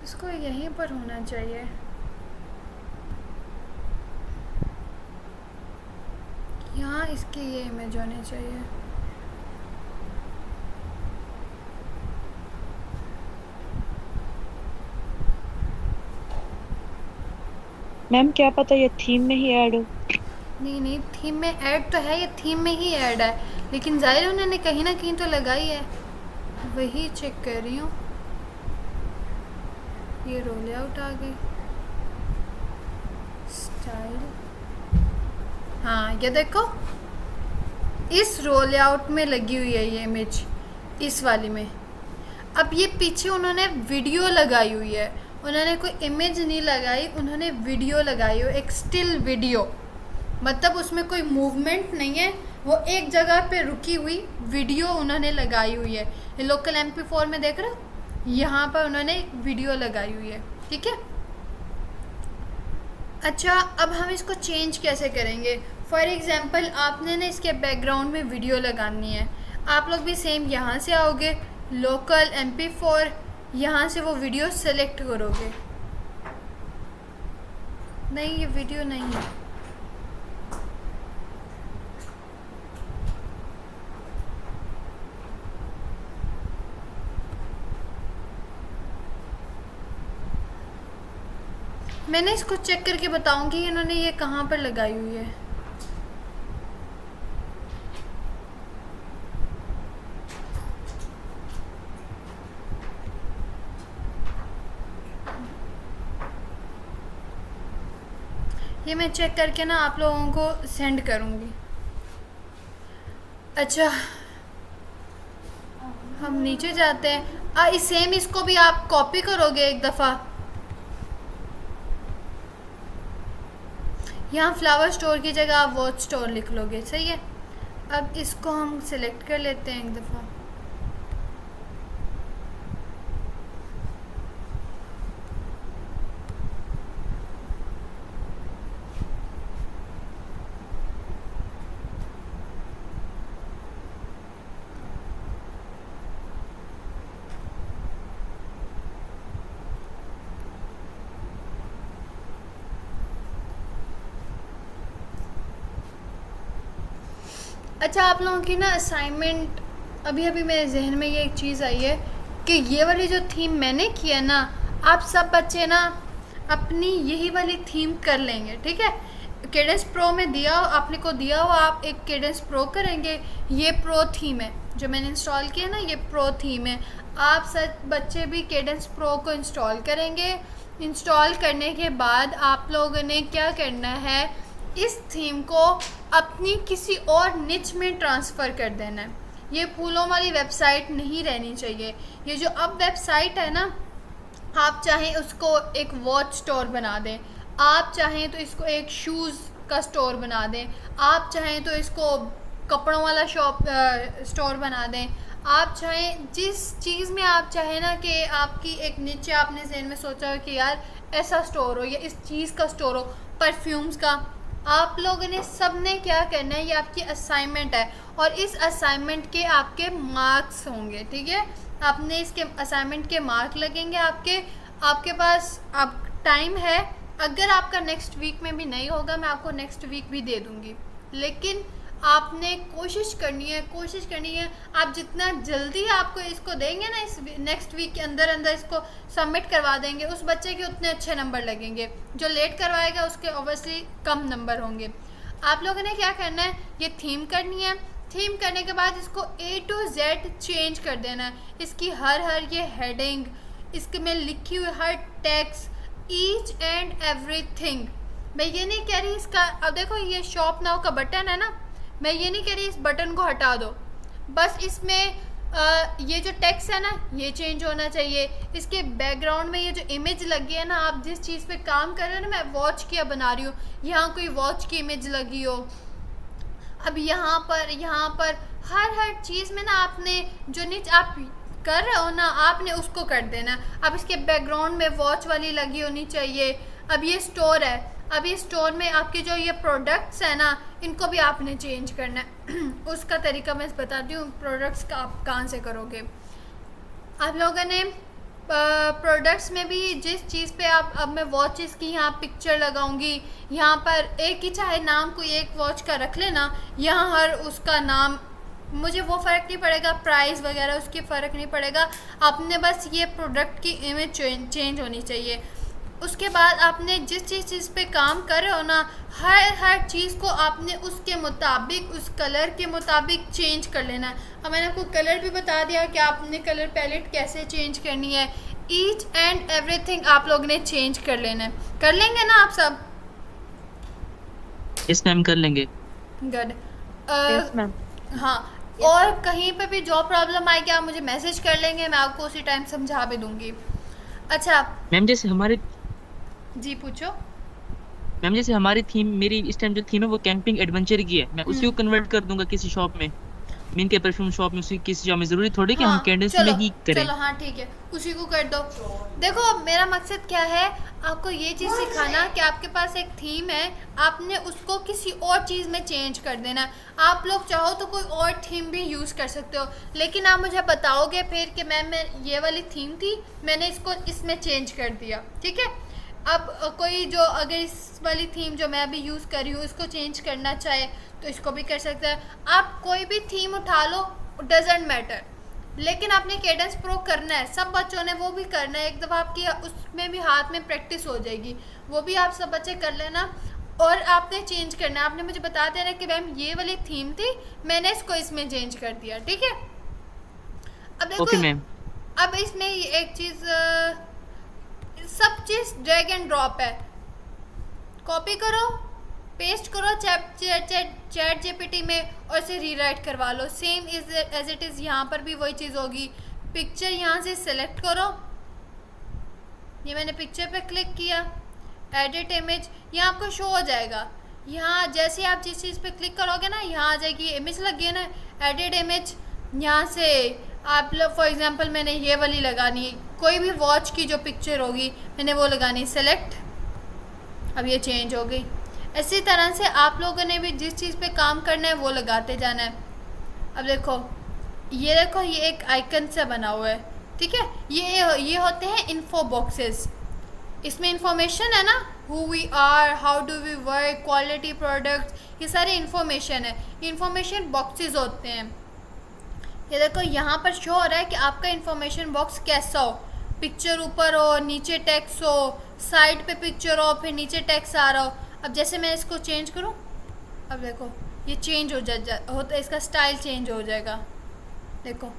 इसको यहीं पर होना चाहिए। यहाँ इसकी ये इमेज होनी चाहिए। मैम क्या पता ये थीम में ही ऐड हो। नहीं नहीं, थीम में ऐड तो है, ये थीम में ही ऐड है, लेकिन ज़ाहिर है उन्होंने कहीं ना कहीं तो लगाई है, वही चेक कर रही हूँ। ये रोल आउट आ गई, स्टाइल, हाँ ये देखो, इस रोल आउट में लगी हुई है ये इमेज, इस वाली में। अब ये पीछे उन्होंने वीडियो लगाई हुई है, उन्होंने कोई इमेज नहीं लगाई, उन्होंने वीडियो लगाई हो, एक स्टिल वीडियो, मतलब उसमें कोई मूवमेंट नहीं है, वो एक जगह पे रुकी हुई वीडियो उन्होंने लगाई हुई है। ये लोकल MP4 में देख रहे हो, यहाँ पर उन्होंने एक वीडियो लगाई हुई है, ठीक है। अच्छा, अब हम इसको चेंज कैसे करेंगे? फॉर एग्ज़ाम्पल आपने ना इसके बैकग्राउंड में वीडियो लगानी है, आप लोग भी सेम यहाँ से आओगे, लोकल MP4, यहाँ से वो वीडियो सेलेक्ट करोगे। नहीं, ये वीडियो नहीं है, मैंने इसको चेक करके बताऊंगी इन्होंने ये कहाँ पर लगाई हुई है। ये मैं चेक करके ना आप लोगों को सेंड करूँगी। अच्छा, हम नीचे जाते हैं, इस सेम इसको भी आप कॉपी करोगे एक दफ़ा, यहाँ फ्लावर स्टोर की जगह आप वॉच स्टोर लिख लोगे, सही है। अब इसको हम सिलेक्ट कर लेते हैं एक दफ़ा, अच्छा आप लोगों की ना असाइनमेंट, अभी अभी मेरे जहन में ये एक चीज़ आई है कि ये वाली जो थीम मैंने किया ना, आप सब बच्चे ना अपनी यही वाली थीम कर लेंगे, ठीक है। केडेंस प्रो में दिया हो, आपने को दिया हो, आप एक केडेंस प्रो करेंगे, ये प्रो थीम है जो मैंने इंस्टॉल किया ना, ये प्रो थीम है। आप सब बच्चे भी केडेंस प्रो को इंस्टॉल करेंगे। इंस्टॉल करने के बाद आप लोगों ने क्या करना है, इस थीम को अपनी किसी और निच में ट्रांसफ़र कर देना है। ये फूलों वाली वेबसाइट नहीं रहनी चाहिए। ये जो अब वेबसाइट है ना, आप चाहें उसको एक वॉच स्टोर बना दें, आप चाहें तो इसको एक शूज़ का स्टोर बना दें, आप चाहें तो इसको कपड़ों वाला स्टोर बना दें, आप चाहें जिस चीज़ में आप चाहें ना कि आपकी एक नीचे आपने ज़हन में सोचा हो कि यार ऐसा स्टोर हो या इस चीज़ का स्टोर हो, परफ्यूम्स का, आप लोगों ने सब ने क्या करना है, ये आपकी असाइनमेंट है और इस असाइनमेंट के आपके मार्क्स होंगे, ठीक है। आपने इसके असाइनमेंट के मार्क लगेंगे आपके पास अब टाइम है। अगर आपका नेक्स्ट वीक में भी नहीं होगा, मैं आपको नेक्स्ट वीक भी दे दूँगी, लेकिन आपने कोशिश करनी है। आप जितना जल्दी आपको इसको देंगे ना, इस नेक्स्ट वीक के अंदर इसको सबमिट करवा देंगे, उस बच्चे के उतने अच्छे नंबर लगेंगे। जो लेट करवाएगा उसके ऑब्वियसली कम नंबर होंगे। आप लोगों ने क्या करना है, ये थीम करनी है। थीम करने के बाद इसको A to Z चेंज कर देना है। इसकी हर ये हेडिंग, इसके में लिखी हुई हर टेक्स्ट, ईच एंड एवरीथिंग। मैं ये नहीं कह रही इसका, अब देखो ये शॉप नाउ का बटन है ना, मैं ये नहीं कह रही इस बटन को हटा दो, बस इसमें ये जो टेक्स्ट है ना ये चेंज होना चाहिए। इसके बैकग्राउंड में ये जो इमेज लगी है ना, आप जिस चीज़ पे काम कर रहे हो ना, मैं वॉच की बना रही हूँ, यहाँ कोई वॉच की इमेज लगी हो। अब यहाँ पर हर चीज़ में ना आपने जो नीचे आप कर रहे हो ना, आपने उसको कर देना। अब इसके बैकग्राउंड में वॉच वाली लगी होनी चाहिए। अब ये स्टोर है, अब ये स्टोर में आपके जो ये प्रोडक्ट्स हैं ना, इनको भी आपने चेंज करना है। उसका तरीका मैं बताती हूँ, प्रोडक्ट्स का आप कहाँ से करोगे। आप लोगों ने प्रोडक्ट्स में भी जिस चीज़ पे आप, अब मैं वॉचेस की यहाँ पिक्चर लगाऊंगी, यहाँ पर एक ही चाहे नाम कोई एक वॉच का रख लेना, यहाँ हर उसका नाम, मुझे वो फ़र्क नहीं पड़ेगा, प्राइस वगैरह उसकी फ़र्क नहीं पड़ेगा, आपने बस ये प्रोडक्ट की इमेज चेंज होनी चाहिए। उसके बाद आपने जिस चीज़ पे काम कर रहे हो ना, हर चीज़ को आपने उसके मुताबिक, उस कलर के मुताबिक चेंज कर लेना है। अब मैंने आपको कलर भी बता दिया कि आपने कलर पैलेट कैसे चेंज करनी है। ईच एंड एवरीथिंग आप लोग ने चेंज कर लेना है। कर लेंगे ना आप सब? इस टाइम कर लेंगे। गुड। Yes ma'am. हाँ, और कहीं पे भी जो प्रॉब्लम आएगी आप मुझे मैसेज कर लेंगे, मैं आपको उसी टाइम समझा भी दूंगी। अच्छा मैम जैसे हमारे जी, पूछो। मैम जैसे हमारी थीम, मेरी इस टाइम जो थीम है वो कैंपिंग एडवेंचर की है, मैं उसी को कन्वर्ट कर दूंगा किसी शॉप में, मीन के परफ्यूम शॉप में, उसी किसी शॉप में। जरूरी थोड़ी कि हम हाँ कैंडल्स में चलो, ही करें। चलो हाँ ठीक है, उसी को कर दो। देखो मेरा मकसद क्या है, आपको ये चीज़ सिखाना कि आपके पास एक थीम है, आपने उसको किसी और चीज़ में चेंज कर देना है। आप लोग चाहो तो कोई और थीम भी यूज़ कर सकते हो, लेकिन आप मुझे बताओगे फिर कि मैम मैं ये वाली थीम थी, मैंने इसको इसमें चेंज कर दिया, ठीक है। अब कोई जो अगर इस वाली थीम जो मैं अभी यूज़ कर रही हूँ इसको चेंज करना चाहे तो इसको भी कर सकता है। आप कोई भी थीम उठा लो, डजेंट मैटर, लेकिन आपने केडेंस प्रो करना है, सब बच्चों ने वो भी करना है। एक दफ़ा आपकी उसमें भी हाथ में प्रैक्टिस हो जाएगी, वो भी आप सब बच्चे कर लेना। और आपने चेंज करना है, आपने मुझे बता देना कि मैम ये वाली थीम थी, मैंने इसको इसमें चेंज कर दिया, ठीक है। अब देखो ओके मैम। अब इसमें एक चीज़, सब चीज़ ड्रैग एंड ड्रॉप है, कॉपी करो, पेस्ट करो चैट जीपीटी में और इसे रीराइट करवा लो, सेम एज इट इज़। यहाँ पर भी वही चीज़ होगी। पिक्चर यहाँ से सेलेक्ट करो, ये मैंने पिक्चर पे क्लिक किया, एडिट इमेज, यहाँ आपको शो हो जाएगा। यहाँ जैसे आप जिस चीज़ पे क्लिक करोगे ना, यहाँ आ जाएगी इमेज लगी है ना, एडिट इमेज। यहाँ से आप लोग फॉर एग्जांपल मैंने ये वाली लगानी है, कोई भी वॉच की जो पिक्चर होगी मैंने वो लगानी, सेलेक्ट, अब ये चेंज हो गई। इसी तरह से आप लोगों ने भी जिस चीज़ पे काम करना है वो लगाते जाना है। अब देखो ये एक आइकन से बना हुआ है, ठीक है। ये होते हैं इन्फो बॉक्सेस, इसमें इंफॉर्मेशन है ना, who we are, how do we work, quality products, ये सारी इन्फॉर्मेशन है, इन्फॉर्मेशन बॉक्सेस होते हैं। ये देखो यहाँ पर शो हो रहा है कि आपका इन्फॉर्मेशन बॉक्स कैसा हो, पिक्चर ऊपर हो, नीचे टेक्स्ट हो, साइड पे पिक्चर हो, फिर नीचे टेक्स्ट आ रहा हो। अब जैसे मैं इसको चेंज करूँ, अब देखो ये चेंज होता है, इसका स्टाइल चेंज हो जाएगा। देखो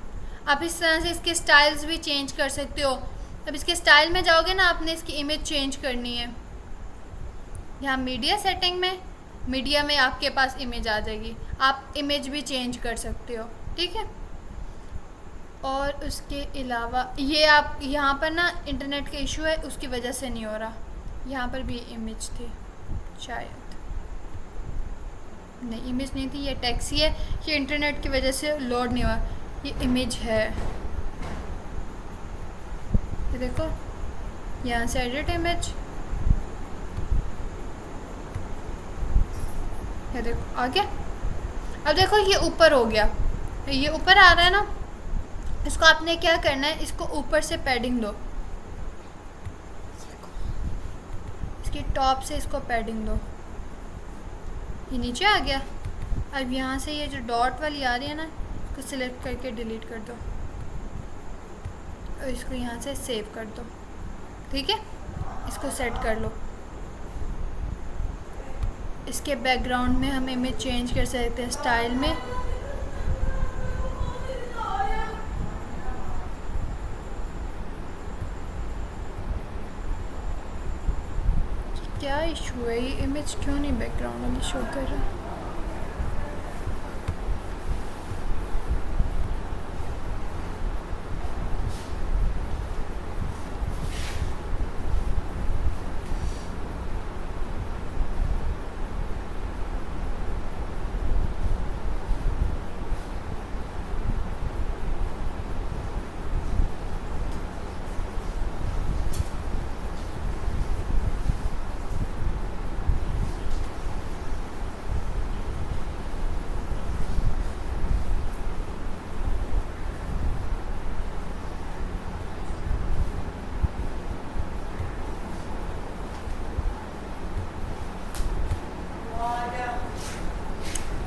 आप इस तरह से इसके स्टाइल्स भी चेंज कर सकते हो। अब इसके स्टाइल में जाओगे ना, आपने इसकी इमेज चेंज करनी है, यहाँ मीडिया सेटिंग में, मीडिया में आपके पास इमेज आ जाएगी, आप इमेज भी चेंज कर सकते हो, ठीक है। और उसके अलावा ये आप यहाँ पर ना इंटरनेट का इशू है, उसकी वजह से नहीं हो रहा। यहाँ पर भी इमेज थी शायद, नहीं इमेज नहीं थी, ये टैक्सी है, ये इंटरनेट की वजह से लोड नहीं हुआ, ये इमेज है। ये देखो यहाँ से एडिट इमेज, ये देखो आ गया। अब देखो ये ऊपर हो गया, ये ऊपर आ रहा है ना, इसको आपने क्या करना है, इसको ऊपर से पैडिंग दो, इसकी टॉप से इसको पैडिंग दो, ये नीचे आ गया। अब यहाँ से ये जो डॉट वाली आ रही है ना, इसको सिलेक्ट करके डिलीट कर दो और इसको यहाँ से सेव कर दो, ठीक है। इसको सेट कर लो। इसके बैकग्राउंड में हम इमेज चेंज कर सकते हैं स्टाइल में, क्या इशू है, ये इमेज क्यों नहीं बैकग्राउंड वाली शो कर रहा है।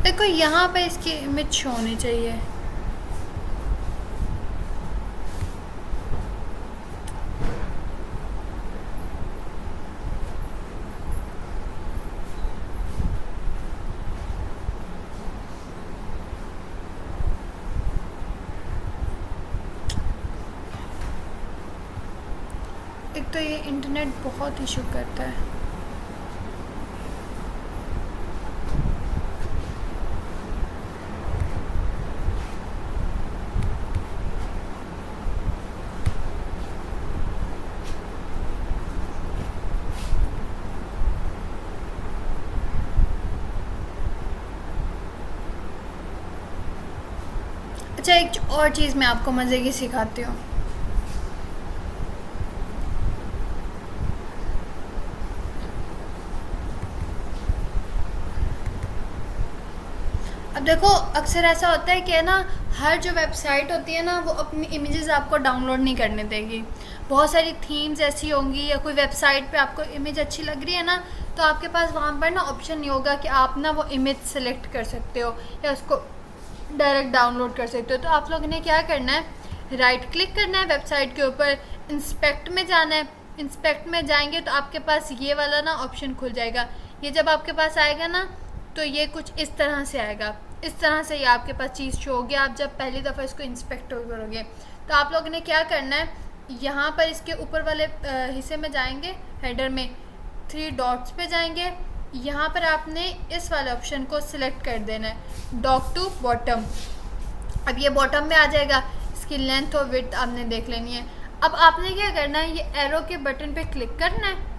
देखो यहाँ पे इसकी इमेज शो होनी चाहिए, एक तो ये इंटरनेट बहुत इशू करता है। अच्छा, एक और चीज़ मैं आपको मज़े की सिखाती हूँ। अब देखो, अक्सर ऐसा होता है कि ना, हर जो वेबसाइट होती है ना, वो अपनी इमेजेस आपको डाउनलोड नहीं करने देगी। बहुत सारी थीम्स ऐसी होंगी, या कोई वेबसाइट पे आपको इमेज अच्छी लग रही है ना, तो आपके पास वहाँ पर ना ऑप्शन नहीं होगा कि आप ना वो इमेज सेलेक्ट कर सकते हो या उसको डायरेक्ट डाउनलोड कर सकते हो। तो आप लोगों ने क्या करना है, राइट क्लिक करना है वेबसाइट के ऊपर, इंस्पेक्ट में जाना है। इंस्पेक्ट में जाएंगे तो आपके पास ये वाला ना ऑप्शन खुल जाएगा। ये जब आपके पास आएगा ना, तो ये कुछ इस तरह से आएगा। इस तरह से ये आपके पास चीज़ शो होगी आप जब पहली दफ़ा इसको इंस्पेक्ट करोगे। तो आप लोगों ने क्या करना है, यहाँ पर इसके ऊपर वाले हिस्से में जाएंगे, हेडर में 3 डॉट्स पे जाएंगे। यहाँ पर आपने इस वाले ऑप्शन को सिलेक्ट कर देना है, डॉग टू बॉटम। अब ये बॉटम में आ जाएगा। इसकी लेंथ और विड्थ आपने देख लेनी है। अब आपने क्या करना है, ये एरो के बटन पे क्लिक करना है।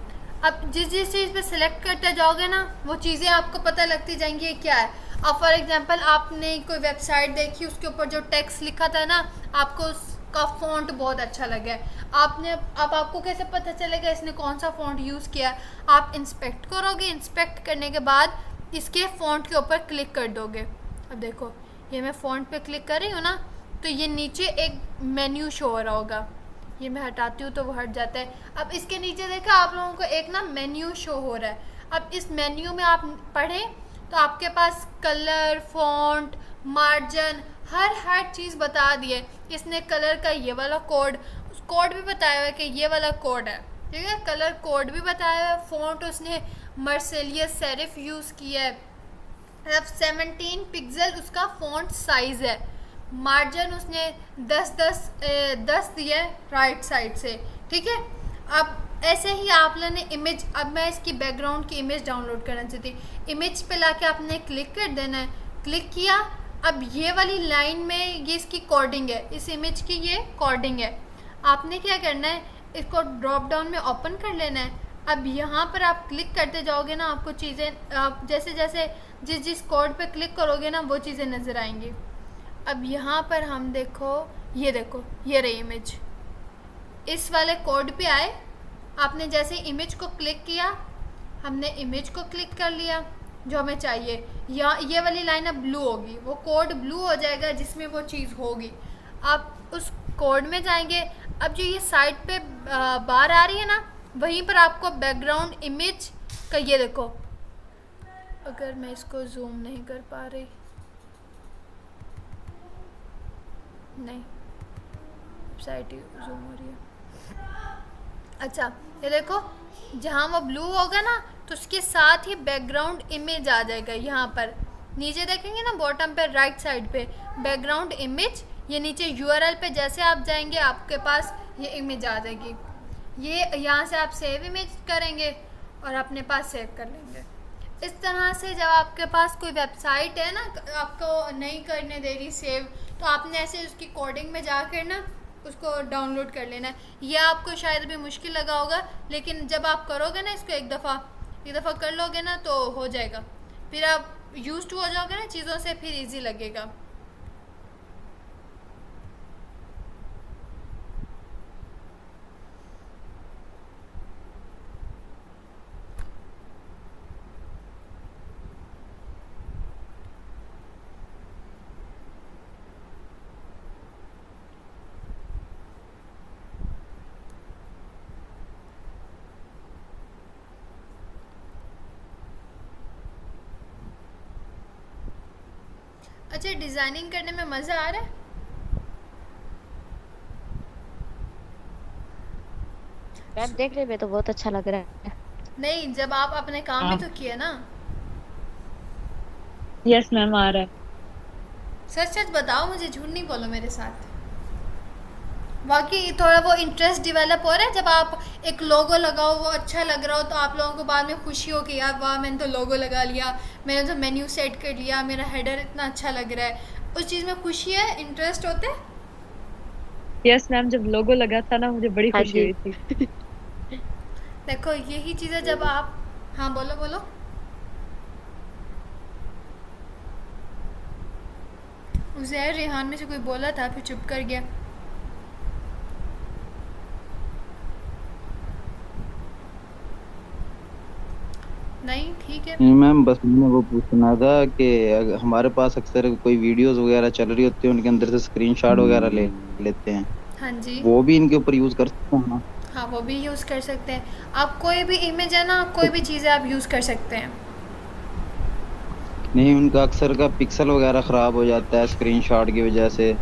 अब जिस जिस चीज़ पे सिलेक्ट करते जाओगे ना, वो चीज़ें आपको पता लगती जाएंगी ये क्या है। अब फॉर एग्जांपल आपने कोई वेबसाइट देखी, उसके ऊपर जो टेक्स्ट लिखा था ना, आपको उसका फ़ॉन्ट बहुत अच्छा लगा है। अब आपको कैसे पता चलेगा इसने कौन सा फ़ॉन्ट यूज़ किया? आप इंस्पेक्ट करोगे, इंस्पेक्ट करने के बाद इसके फ़ॉन्ट के ऊपर क्लिक कर दोगे। अब देखो, ये मैं फ़ॉन्ट पे क्लिक कर रही हूँ ना, तो ये नीचे एक मेन्यू शो हो रहा होगा। ये मैं हटाती हूँ तो वो हट जाता है। अब इसके नीचे देखा आप लोगों को एक ना मेन्यू शो हो रहा है। अब इस मेन्यू में आप पढ़ें तो आपके पास कलर, फॉन्ट, मार्जिन, हर चीज़ बता दी है। इसने कलर का ये वाला कोड भी बताया हुआ है कि ये वाला कोड है, ठीक है। कलर कोड भी बताया हुआ है। फॉन्ट उसने मर्सेलियस सेरिफ यूज़ किया है। अब 17 पिक्सल उसका फॉन्ट साइज़ है। मार्जिन उसने 10 दिया है राइट साइड से, ठीक है। अब ऐसे ही आप लोगों ने इमेज, अब मैं इसकी बैकग्राउंड की इमेज डाउनलोड करना चाहती। इमेज पे लाके आपने क्लिक कर देना है। क्लिक किया, अब ये वाली लाइन में ये इसकी कोडिंग है, इस इमेज की ये कोडिंग है। आपने क्या करना है, इसको ड्रॉप डाउन में ओपन कर लेना है। अब यहाँ पर आप क्लिक करते जाओगे ना, आपको चीज़ें, आप जैसे जैसे जिस कोड पे क्लिक करोगे ना, वो चीज़ें नज़र आएंगी। अब यहाँ पर हम देखो, ये रही इमेज। इस वाले कोड पे आए, आपने जैसे इमेज को क्लिक किया, हमने इमेज को क्लिक कर लिया जो हमें चाहिए। या ये वाली लाइन अब ब्लू होगी, वो कोड ब्लू हो जाएगा जिसमें वो चीज़ होगी। आप उस कोड में जाएंगे। अब जो ये साइड पे बार आ रही है ना, वहीं पर आपको बैकग्राउंड इमेज का ये देखो। अगर मैं इसको जूम नहीं कर पा रही, नहीं, वेबसाइट ही जूम हो रही है। अच्छा, ये देखो, जहाँ वो ब्लू होगा ना, तो उसके साथ ही बैकग्राउंड इमेज आ जाएगा। यहाँ पर नीचे देखेंगे ना, बॉटम पे राइट साइड पे बैकग्राउंड इमेज, ये नीचे यूआरएल पे जैसे आप जाएंगे आपके पास ये इमेज आ जाएगी। ये यहाँ से आप सेव इमेज करेंगे और अपने पास सेव कर लेंगे। इस तरह से जब आपके पास कोई वेबसाइट है ना, आपको नहीं करने दे रही सेव, तो आपने ऐसे उसकी कोडिंग में जाकर ना उसको डाउनलोड कर लेना है। ये आपको शायद अभी मुश्किल लगा होगा, लेकिन जब आप करोगे ना इसको एक दफ़ा कर लोगे ना, तो हो जाएगा। फिर आप यूज्ड हो जाओगे ना चीज़ों से, फिर इजी लगेगा। अच्छा, डिज़ाइनिंग करने में मज़ा आ रहा है? मैम देखने में तो बहुत अच्छा लग रहा है। नहीं, जब आप अपने काम में तो किए ना। यस मैम, आ रहा है। सच सच बताओ मुझे, झूठ नहीं बोलो मेरे साथ। बाकी थोड़ा वो इंटरेस्ट डेवलप हो रहा है जब आप एक लोगो लगाओ, वो अच्छा लग रहा हो, तो आप लोगों को बाद में खुशी हो कि यार वाह मैंने तो लोगो लगा लिया, मैंने तो मेन्यू सेट कर लिया, मेरा हेडर इतना अच्छा लग रहा है, उस चीज़ में खुशी है, इंटरेस्ट होता है। यस मैम, जब लोगो लगा था ना मुझे बड़ी हाँ खुशी जी। हुई थी। देखो यही चीज़ें जब आप, हाँ बोलो बोलो। उज़ैर रेहान में से कोई बोला था फिर चुप कर गया। नहीं ठीक है। नहीं मैम, बस मैंने वो पूछना था कि हमारे पास अक्सर कोई वीडियोस वगैरह चल रही होती है, उनके अंदर से स्क्रीनशॉट वगैरह ले लेते हैं, हाँ जी। वो भी इनके ऊपर यूज कर सकते हैं ना? हाँ वो भी यूज़ कर सकते हैं आप, कोई भी इमेज है ना, कोई भी चीज़ें आप यूज़ कर सकते हैं। नहीं, उनका अक्सर का पिक्सल वगैरह खराब हो जाता है स्क्रीनशॉट की वजह से,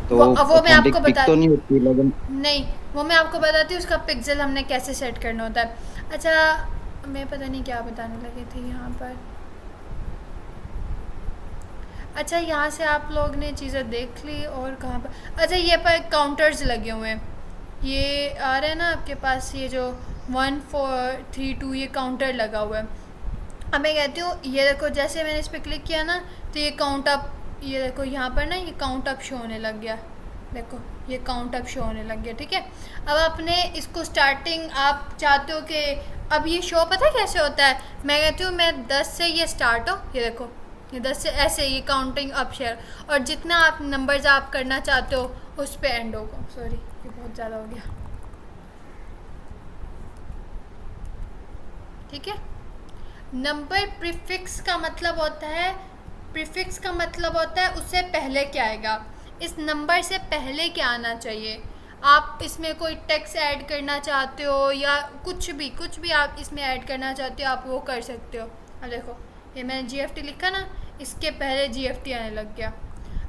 तो वो मैं आपको ऑथेंटिक पिक बता, तो नहीं होती लेकिन। नहीं वो मैं आपको बताती हूँ उसका पिक्सल हमने कैसे सेट करना होता है। अच्छा मैं पता नहीं क्या बताने लगे थे यहाँ पर। अच्छा यहाँ से आप लोग ने चीज़ें देख ली, और कहाँ पर, अच्छा ये पर काउंटर्स लगे हुए हैं, ये आ रहा है ना आपके पास, ये जो 1432 ये काउंटर लगा हुआ है। अब मैं कहती हूँ ये देखो, जैसे मैंने इस पर क्लिक किया ना तो ये काउंट अप, ये देखो यहाँ पर ना ये काउंट अप शो होने लग गया, देखो ये काउंट अप शो होने लग गया, ठीक है। अब आपने इसको स्टार्टिंग आप चाहते हो कि अब ये शो पता है कैसे होता है, मैं कहती हूँ मैं 10 से ये स्टार्ट हो, ये देखो ये 10 से ऐसे ये काउंटिंग अप शेयर, और जितना आप नंबर्स आप करना चाहते हो उस पर एंड होगा। सॉरी ये बहुत ज़्यादा हो गया, ठीक है। नंबर प्रीफिक्स का मतलब होता है, प्रीफिक्स का मतलब होता है उससे पहले क्या आएगा, इस नंबर से पहले क्या आना चाहिए। आप इसमें कोई टेक्स्ट ऐड करना चाहते हो या कुछ भी आप इसमें ऐड करना चाहते हो, आप वो कर सकते हो। अब देखो ये मैंने GFT लिखा ना, इसके पहले GFT आने लग गया।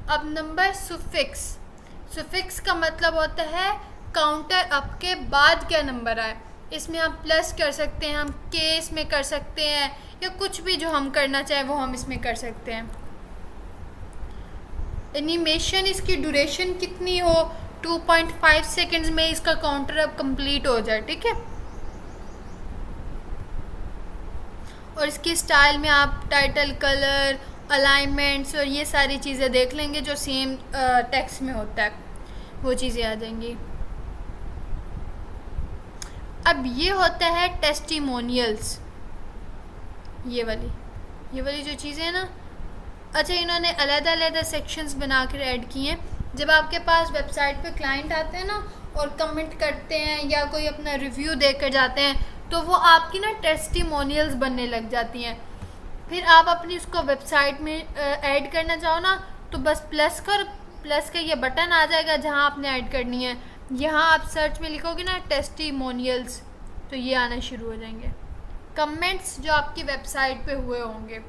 अब नंबर सुफिक्स, सुफिक्स का मतलब होता है काउंटर अप के बाद क्या नंबर आए, इसमें हम प्लस कर सकते हैं, हम के इसमें कर सकते हैं, या कुछ भी जो हम करना चाहें वो हम इसमें कर सकते हैं। एनिमेशन इसकी ड्यूरेशन कितनी हो, 2.5 सेकंड्स में इसका काउंटर अब कंप्लीट हो जाए, ठीक है। और इसकी स्टाइल में आप टाइटल, कलर, अलाइनमेंट्स और ये सारी चीज़ें देख लेंगे जो सेम टेक्स्ट में होता है, वो चीज़ें आ जाएंगी। अब ये होता है टेस्टिमोनियल्स, ये वाली जो चीज़ें हैं ना। अच्छा इन्होंने अलग-अलग सेक्शंस बनाकर ऐड किए हैं। जब आपके पास वेबसाइट पे क्लाइंट आते हैं ना और कमेंट करते हैं या कोई अपना रिव्यू देकर जाते हैं, तो वो आपकी ना टेस्टिमोनियल्स बनने लग जाती हैं। फिर आप अपनी उसको वेबसाइट में ऐड करना चाहो ना, तो बस प्लस का ये बटन आ जाएगा जहाँ आपने ऐड करनी है। यहाँ आप सर्च में लिखोगे ना टेस्टिमोनियल्स, तो ये आना शुरू हो जाएंगे। कमेंट्स जो आपकी वेबसाइट पे हुए होंगे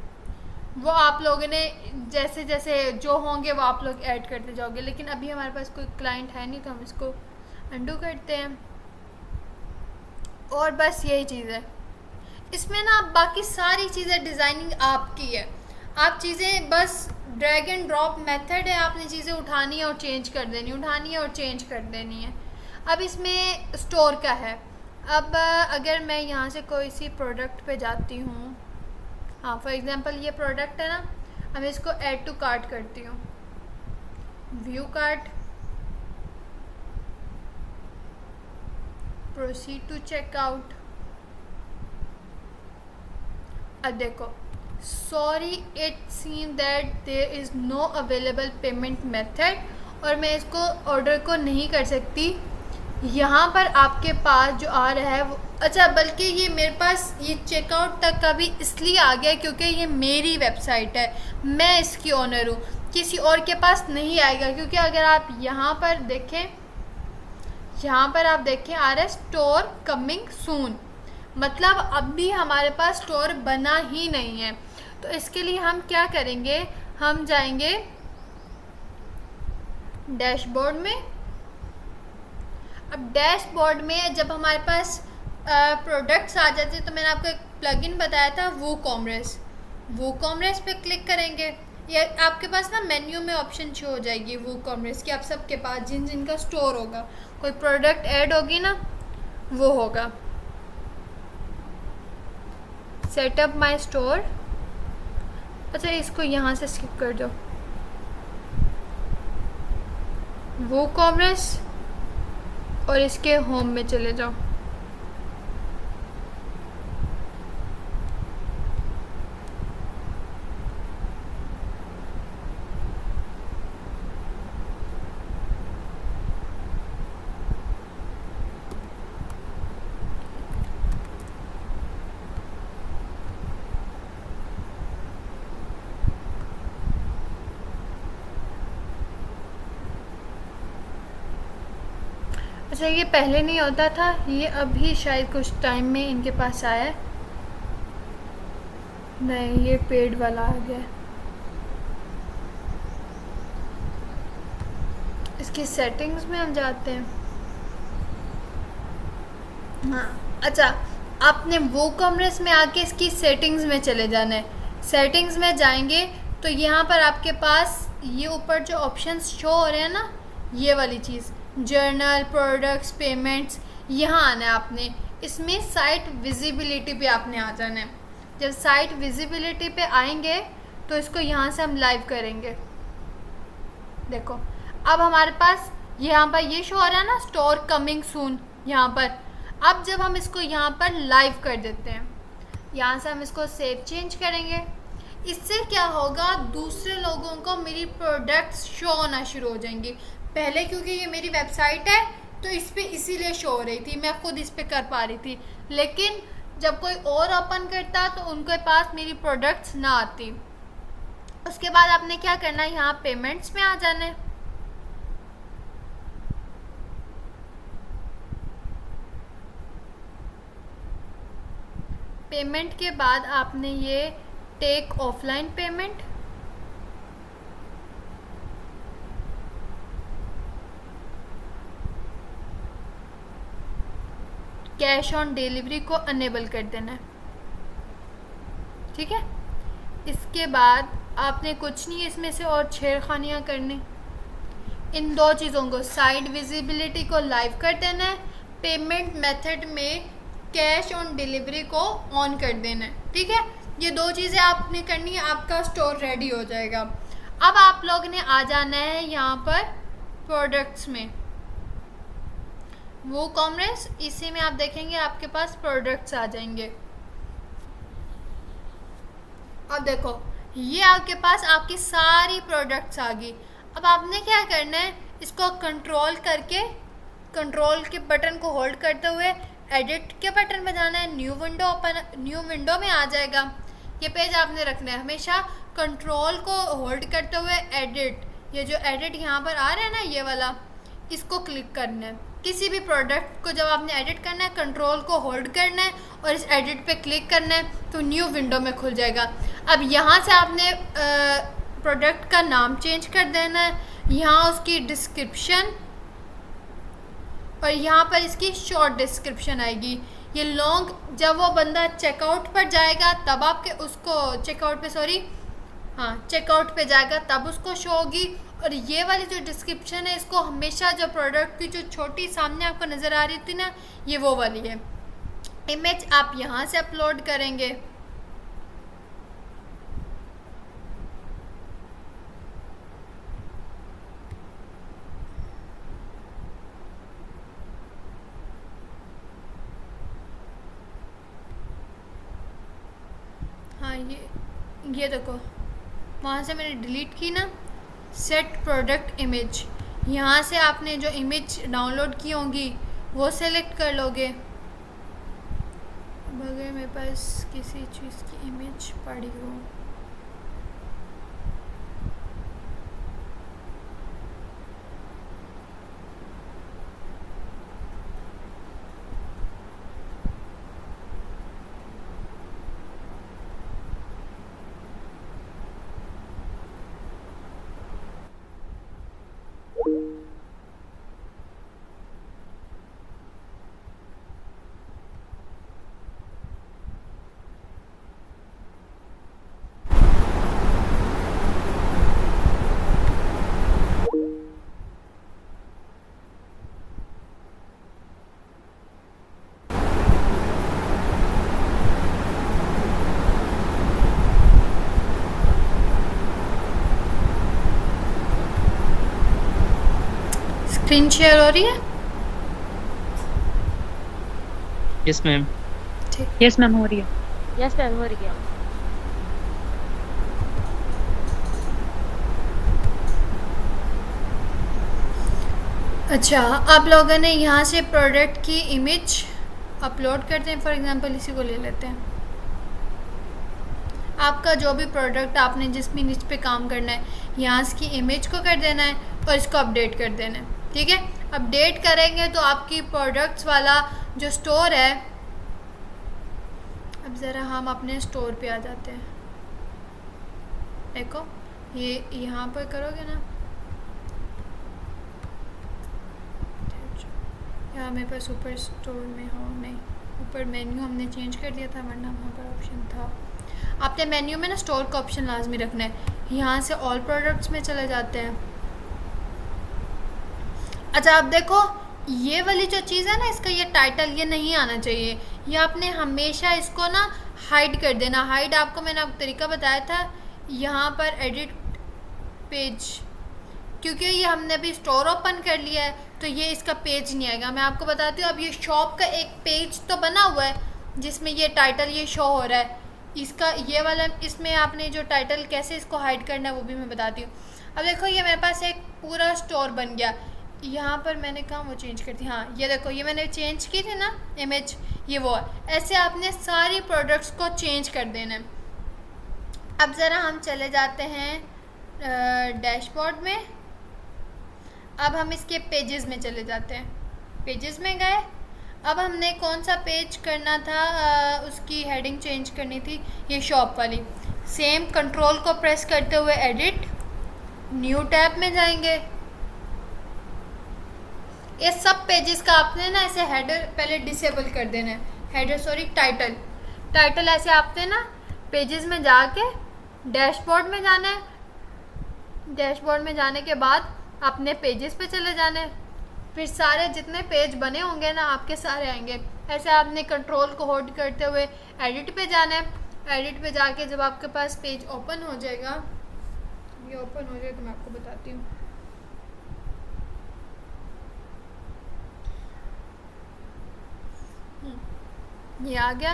वो आप लोगों ने जैसे जैसे जो होंगे वो आप लोग ऐड करते जाओगे। लेकिन अभी हमारे पास कोई क्लाइंट है नहीं तो हम इसको अंडू करते हैं। और बस यही चीज़ है इसमें ना, बाकी सारी चीज़ें डिज़ाइनिंग आपकी है। आप चीज़ें बस ड्रैग एंड ड्रॉप मेथड है, आपने चीज़ें उठानी है और चेंज कर देनी, उठानी है और चेंज कर देनी है। अब इसमें स्टोर का है। अब अगर मैं यहाँ से कोई सी प्रोडक्ट पे जाती हूँ, हाँ फॉर एग्जांपल ये प्रोडक्ट है ना, अब इसको ऐड टू कार्ट करती हूँ, view cart, proceed to checkout. अब देखो sorry it seem that there is no available payment method, और मैं इसको ऑर्डर को नहीं कर सकती। यहाँ पर आपके पास जो आ रहा है वो, अच्छा बल्कि ये मेरे पास ये चेकआउट तक का भी इसलिए आ गया क्योंकि ये मेरी वेबसाइट है, मैं इसकी ओनर हूँ, किसी और के पास नहीं आएगा। क्योंकि अगर आप यहाँ पर देखें, यहाँ पर आप देखें आ रहा है स्टोर कमिंग सून, मतलब अब भी हमारे पास स्टोर बना ही नहीं है। तो इसके लिए हम क्या करेंगे, हम जाएंगे डैशबोर्ड में। अब डैशबोर्ड में जब हमारे पास प्रोडक्ट्स आ जाते हैं, तो मैंने आपको एक प्लगइन बताया था वो कॉमर्स पे क्लिक करेंगे। ये आपके पास ना मेन्यू में ऑप्शन शो हो जाएगी वो कॉमर्स की, आप सबके पास जिन जिनका स्टोर होगा, कोई प्रोडक्ट ऐड होगी ना वो होगा। सेटअप माय स्टोर, अच्छा इसको यहाँ से स्किप कर दो। वो कॉमर्स और इसके होम में चले जाओ। अच्छा ये पहले नहीं होता था, ये अभी शायद कुछ टाइम में इनके पास आया है। नहीं ये पेड वाला आ गया। इसकी सेटिंग्स में हम जाते हैं। हाँ अच्छा, आपने वो कॉमर्स में आके इसकी सेटिंग्स में चले जाना है। सेटिंग्स में जाएंगे तो यहाँ पर आपके पास ये ऊपर जो ऑप्शंस शो हो रहे हैं ना, ये वाली चीज़ जर्नल, प्रोडक्ट्स, पेमेंट्स, यहाँ आना है आपने। इसमें साइट विजिबिलिटी पे आपने आ जाना है। जब साइट विजिबिलिटी पे आएंगे तो इसको यहाँ से हम लाइव करेंगे। देखो अब हमारे पास यहाँ पर ये शो हो रहा है ना, स्टोर कमिंग सून यहाँ पर। अब जब हम इसको यहाँ पर लाइव कर देते हैं, यहाँ से हम इसको सेव चेंज करेंगे। इससे क्या होगा, दूसरे लोगों को मेरी प्रोडक्ट्स शो होना शुरू हो जाएंगी। पहले क्योंकि ये मेरी वेबसाइट है तो इस पर इसीलिए शो हो रही थी, मैं खुद इस पर कर पा रही थी, लेकिन जब कोई और ओपन करता तो उनके पास मेरी प्रोडक्ट्स ना आती। उसके बाद आपने क्या करना है, यहाँ पेमेंट्स में आ जाना है। पेमेंट के बाद आपने ये take offline payment, cash on delivery को अनेबल कर देना है। ठीक है, इसके बाद आपने कुछ नहीं इसमें से और छेड़खानियाँ करनी। इन दो चीज़ों को, साइट विजिबिलिटी को लाइव कर देना है, पेमेंट मेथड में कैश ऑन डिलीवरी को ऑन कर देना है। ठीक है, ये दो चीज़ें आपने करनी है, आपका स्टोर रेडी हो जाएगा। अब आप लोग ने आ जाना है यहाँ पर प्रोडक्ट्स में, वो कॉमर्स, इसी में आप देखेंगे आपके पास प्रोडक्ट्स आ जाएंगे। अब देखो ये आपके पास आपकी सारी प्रोडक्ट्स आ गई। अब आपने क्या करना है, इसको कंट्रोल करके, कंट्रोल के बटन को होल्ड करते हुए एडिट के बटन पे जाना है। New window open, new window में आ जाएगा। ये पेज आपने रखना है हमेशा कंट्रोल को होल्ड करते हुए एडिट, ये जो एडिट यहाँ पर आ रहा है ना ये वाला, इसको क्लिक करना है। किसी भी प्रोडक्ट को जब आपने एडिट करना है कंट्रोल को होल्ड करना है और इस एडिट पे क्लिक करना है तो न्यू विंडो में खुल जाएगा। अब यहाँ से आपने प्रोडक्ट का नाम चेंज कर देना है, यहाँ उसकी डिस्क्रिप्शन, और यहाँ पर इसकी शॉर्ट डिस्क्रिप्शन आएगी। ये लॉन्ग जब वो बंदा चेकआउट पर जाएगा तब आपके उसको चेकआउट पे, सॉरी हाँ चेकआउट पे जाएगा तब उसको शो होगी। और ये वाली जो डिस्क्रिप्शन है इसको हमेशा जो प्रोडक्ट की जो छोटी सामने आपको नज़र आ रही थी ना, ये वो वाली है। इमेज आप यहाँ से अपलोड करेंगे। हाँ ये देखो वहाँ से मैंने डिलीट की ना, सेट प्रोडक्ट इमेज, यहाँ से आपने जो इमेज डाउनलोड की होंगी वो सेलेक्ट कर लोगे। अगर मेरे पास किसी चीज़ की इमेज पड़ी हो, स्क्रीन शेयर हो रही है? Yes ma'am. ठीक। यस मैम हो रही है। यस मैम हो रही है। अच्छा, आप लोगों ने यहाँ से प्रोडक्ट की इमेज अपलोड करते हैं। फॉर एग्जांपल इसी को ले लेते हैं। आपका जो भी प्रोडक्ट आपने जिस भी निच पे काम करना है, यहाँ इसकी इमेज को कर देना है और इसको अपडेट कर देना है। ठीक है, अपडेट करेंगे तो आपकी प्रोडक्ट्स वाला जो स्टोर है, अब ज़रा हम अपने स्टोर पे आ जाते हैं। देखो ये यहाँ पर करोगे ना, यहाँ मेरे पास ऊपर स्टोर में हो, नहीं ऊपर मेन्यू हमने चेंज कर दिया था, वरना वहाँ पर ऑप्शन था। आपने मेन्यू में ना स्टोर का ऑप्शन लाजमी रखना है। यहाँ से ऑल प्रोडक्ट्स में चले जाते हैं। अच्छा, आप देखो ये वाली जो चीज़ है ना, इसका ये टाइटल ये नहीं आना चाहिए। ये आपने हमेशा इसको ना हाइड कर देना। हाइड आपको मैंने आपको तरीका बताया था, यहाँ पर एडिट पेज, क्योंकि ये हमने अभी स्टोर ओपन कर लिया है तो ये इसका पेज नहीं आएगा। मैं आपको बताती हूँ, अब ये शॉप का एक पेज तो बना हुआ है जिसमें ये टाइटल ये शो हो रहा है। इसका ये वाला, इसमें आपने जो टाइटल कैसे इसको हाइड करना है वो भी मैं बताती हूँ। अब देखो ये मेरे पास एक पूरा स्टोर बन गया। यहाँ पर मैंने कहा वो चेंज कर दी, हाँ ये देखो ये मैंने चेंज की थी ना इमेज, ये वो है। ऐसे आपने सारी प्रोडक्ट्स को चेंज कर देना है। अब ज़रा हम चले जाते हैं डैशबोर्ड में। अब हम इसके पेजेस में चले जाते हैं। पेजेस में गए, अब हमने कौन सा पेज करना था, उसकी हेडिंग चेंज करनी थी, ये शॉप वाली। सेम कंट्रोल को प्रेस करते हुए एडिट, न्यू टैब में जाएंगे। ये सब पेजेस का आपने ना ऐसे हेडर पहले डिसेबल कर देना है। हेडर सॉरी टाइटल ऐसे आपने ना पेजेस में जाके डैशबोर्ड में जाना है। डैशबोर्ड में जाने के बाद अपने पेजेस पे चले जाना है। फिर सारे जितने पेज बने होंगे ना आपके सारे आएंगे। ऐसे आपने कंट्रोल को होल्ड करते हुए एडिट पे जाना है। एडिट पे जाके जब आपके पास पेज ओपन हो जाएगा, ये ओपन हो जाए तो मैं आपको बताती हूँ। ये आ गया।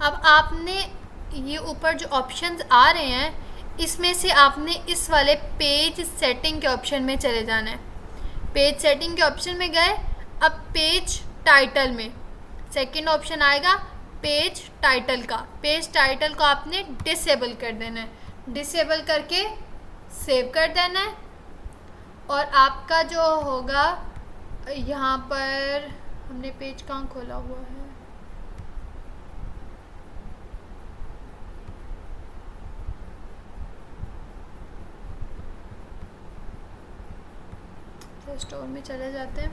अब आपने ये ऊपर जो ऑप्शंस आ रहे हैं, इसमें से आपने इस वाले पेज सेटिंग के ऑप्शन में चले जाना है। पेज सेटिंग के ऑप्शन में गए, अब पेज टाइटल में सेकंड ऑप्शन आएगा पेज टाइटल का। पेज टाइटल को आपने डिसेबल कर देना है। डिसेबल करके सेव कर देना है। और आपका जो होगा, यहाँ पर हमने पेज कहाँ खोला हुआ है, स्टोर में चले जाते हैं।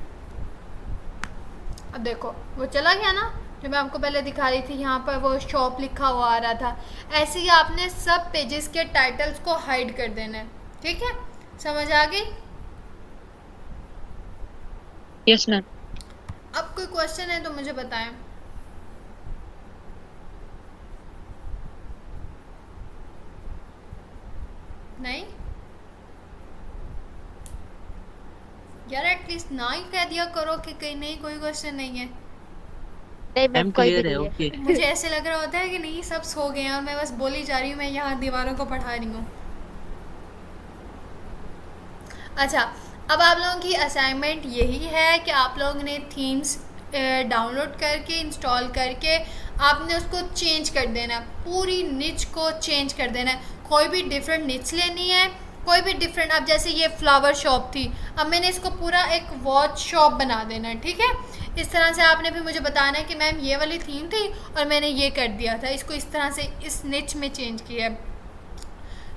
अब देखो वो चला गया ना, जो मैं आपको पहले दिखा रही थी, यहाँ पर वो शॉप लिखा हुआ आ रहा था। ऐसे ही आपने सब पेजेस के टाइटल्स को हाइड कर देना है। ठीक है, समझ आ गई? Yes ma'am. अब कोई क्वेश्चन है तो मुझे बताएं। नहीं यार, एटलीस्ट ना ही कह दिया करो कि कहीं नहीं कोई क्वेश्चन नहीं है। नहीं मैम, कोई भी क्लियर है। नहीं है। ओके मुझे ऐसे लग रहा होता है कि नहीं सब सो गए हैं और मैं बस बोली जा रही हूँ, मैं यहाँ दीवारों को पढ़ा रही हूँ। अच्छा, अब आप लोगों की असाइनमेंट यही है कि आप लोगों ने थीम्स डाउनलोड करके इंस्टॉल करके आपने उसको चेंज कर देना है। पूरी निच को चेंज कर देना है। कोई भी डिफरेंट निच लेनी है, कोई भी डिफरेंट। अब जैसे ये फ्लावर शॉप थी, अब मैंने इसको पूरा एक वॉच शॉप बना देना है। ठीक है, इस तरह से आपने भी मुझे बताना है कि मैम ये वाली थीम थी और मैंने ये कर दिया था, इसको इस तरह से इस निच में चेंज किया है।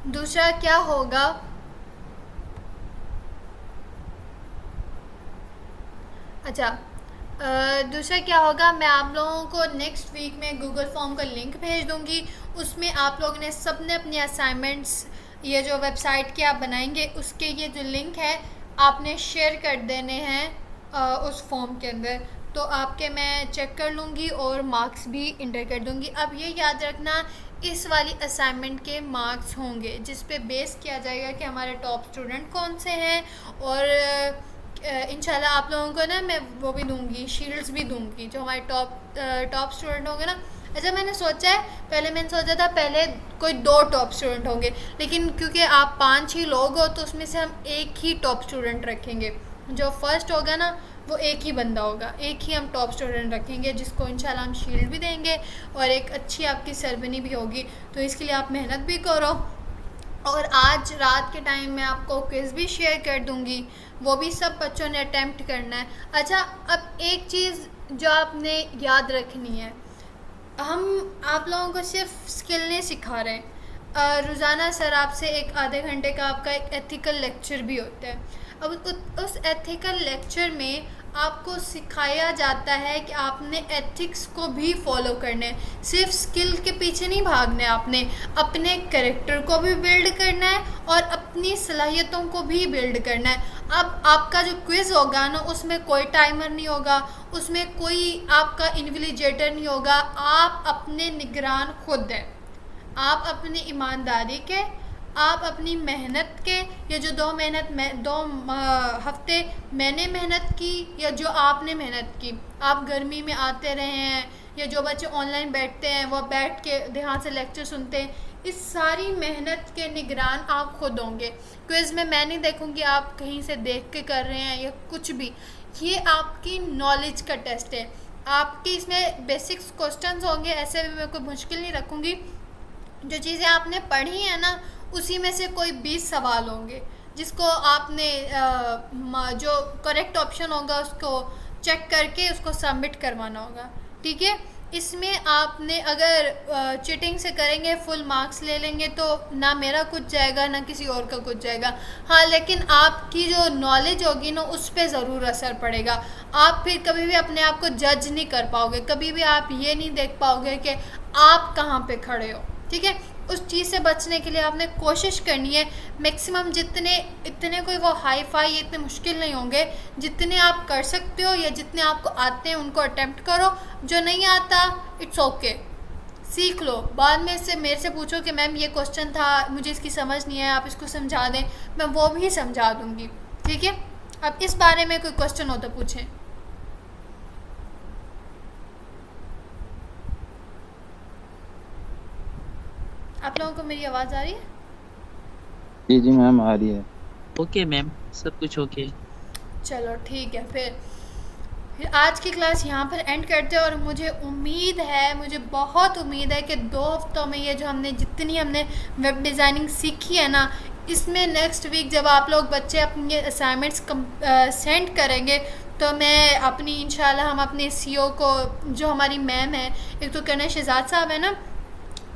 दूसरा क्या होगा, अच्छा दूसरा क्या होगा, मैं आप लोगों को नेक्स्ट वीक में गूगल फॉर्म का लिंक भेज दूंगी। उसमें आप लोगों ने सब ने अपने असाइनमेंट्स, ये जो वेबसाइट के आप बनाएंगे उसके ये जो लिंक है आपने शेयर कर देने हैं उस फॉर्म के अंदर। तो आपके मैं चेक कर लूँगी और मार्क्स भी इंटर कर दूँगी। अब ये याद रखना, इस वाली असाइनमेंट के मार्क्स होंगे जिस पे बेस किया जाएगा कि हमारे टॉप स्टूडेंट कौन से हैं और इंशाल्लाह आप लोगों को ना मैं वो भी दूंगी, शील्ड्स भी दूंगी जो हमारे टॉप स्टूडेंट होंगे ना। अच्छा मैंने सोचा है, पहले मैंने सोचा था पहले कोई 2 टॉप स्टूडेंट होंगे, लेकिन क्योंकि आप 5 ही लोग हो तो उसमें से हम एक ही टॉप स्टूडेंट रखेंगे। जो फर्स्ट होगा ना वो एक ही बंदा होगा, एक ही हम टॉप स्टूडेंट रखेंगे जिसको इंशाल्लाह हम शील्ड भी देंगे और एक अच्छी आपकी सेरेमनी भी होगी। तो इसके लिए आप मेहनत भी करो, और आज रात के टाइम में आपको क्विज़ भी शेयर कर दूंगी, वो भी सब बच्चों ने अटेम्प्ट करना है। अच्छा अब एक चीज़ जो आपने याद रखनी है, हम आप लोगों को सिर्फ स्किल नहीं सिखा रहे हैं, रोज़ाना सर आपसे एक आधे घंटे का आपका एक एथिकल लेक्चर भी होता है। अब उस एथिकल लेक्चर में आपको सिखाया जाता है कि आपने एथिक्स को भी फॉलो करना है, सिर्फ स्किल के पीछे नहीं भागना है, आपने अपने कैरेक्टर को भी बिल्ड करना है और अपनी सलाहियतों को भी बिल्ड करना है। अब आपका जो क्विज़ होगा ना उसमें कोई टाइमर नहीं होगा, उसमें कोई आपका इन्विजिलेटर नहीं होगा, आप अपने निगरान खुद हैं, आप अपनी ईमानदारी के, आप अपनी मेहनत के, या जो 2 हफ्ते मैंने मेहनत की या जो आपने मेहनत की, आप गर्मी में आते रहे हैं या जो बच्चे ऑनलाइन बैठते हैं वो बैठ के ध्यान से लेक्चर सुनते हैं, इस सारी मेहनत के निगरान आप खुद होंगे। क्विज़ में मैं नहीं देखूंगी आप कहीं से देख के कर रहे हैं या कुछ भी, ये आपकी नॉलेज का टेस्ट है। आपके इसमें बेसिक्स क्वेश्चंस होंगे, ऐसे भी मैं कोई मुश्किल नहीं रखूँगी। जो चीज़ें आपने पढ़ी हैं ना उसी में से कोई 20 सवाल होंगे जिसको आपने जो करेक्ट ऑप्शन होगा उसको चेक करके उसको सबमिट करवाना होगा, ठीक है। इसमें आपने अगर चीटिंग से करेंगे फुल मार्क्स ले लेंगे तो ना मेरा कुछ जाएगा ना किसी और का कुछ जाएगा। हाँ लेकिन आपकी जो नॉलेज होगी ना उस पर ज़रूर असर पड़ेगा। आप फिर कभी भी अपने आप को जज नहीं कर पाओगे, कभी भी आप ये नहीं देख पाओगे कि आप कहाँ पे खड़े हो, ठीक है। उस चीज़ से बचने के लिए आपने कोशिश करनी है मैक्सिमम, इतने कोई वो हाई फाई इतने मुश्किल नहीं होंगे, जितने आप कर सकते हो या जितने आपको आते हैं उनको अटेम्प्ट करो। जो नहीं आता इट्स ओके, सीख लो, बाद में से मेरे से पूछो कि मैम ये क्वेश्चन था मुझे इसकी समझ नहीं है, आप इसको समझा दें, मैं वो भी समझा दूँगी, ठीक है। अब इस बारे में कोई क्वेश्चन हो तो पूछें। आप लोगों को मेरी आवाज़ आ रही है? जी जी मैम आ रही है। ओके मैम, सब कुछ ओके। चलो ठीक है, फिर आज की क्लास यहाँ पर एंड करते हैं। और मुझे बहुत उम्मीद है कि 2 हफ्तों में ये जो जितनी हमने वेब डिज़ाइनिंग सीखी है ना, इसमें नेक्स्ट वीक जब आप लोग बच्चे अपने असाइनमेंट्स सेंड करेंगे तो मैं अपनी इंशाल्लाह हम अपने CEO को, जो हमारी मैम है, एक तो कर्नल शहजाद साहब है ना,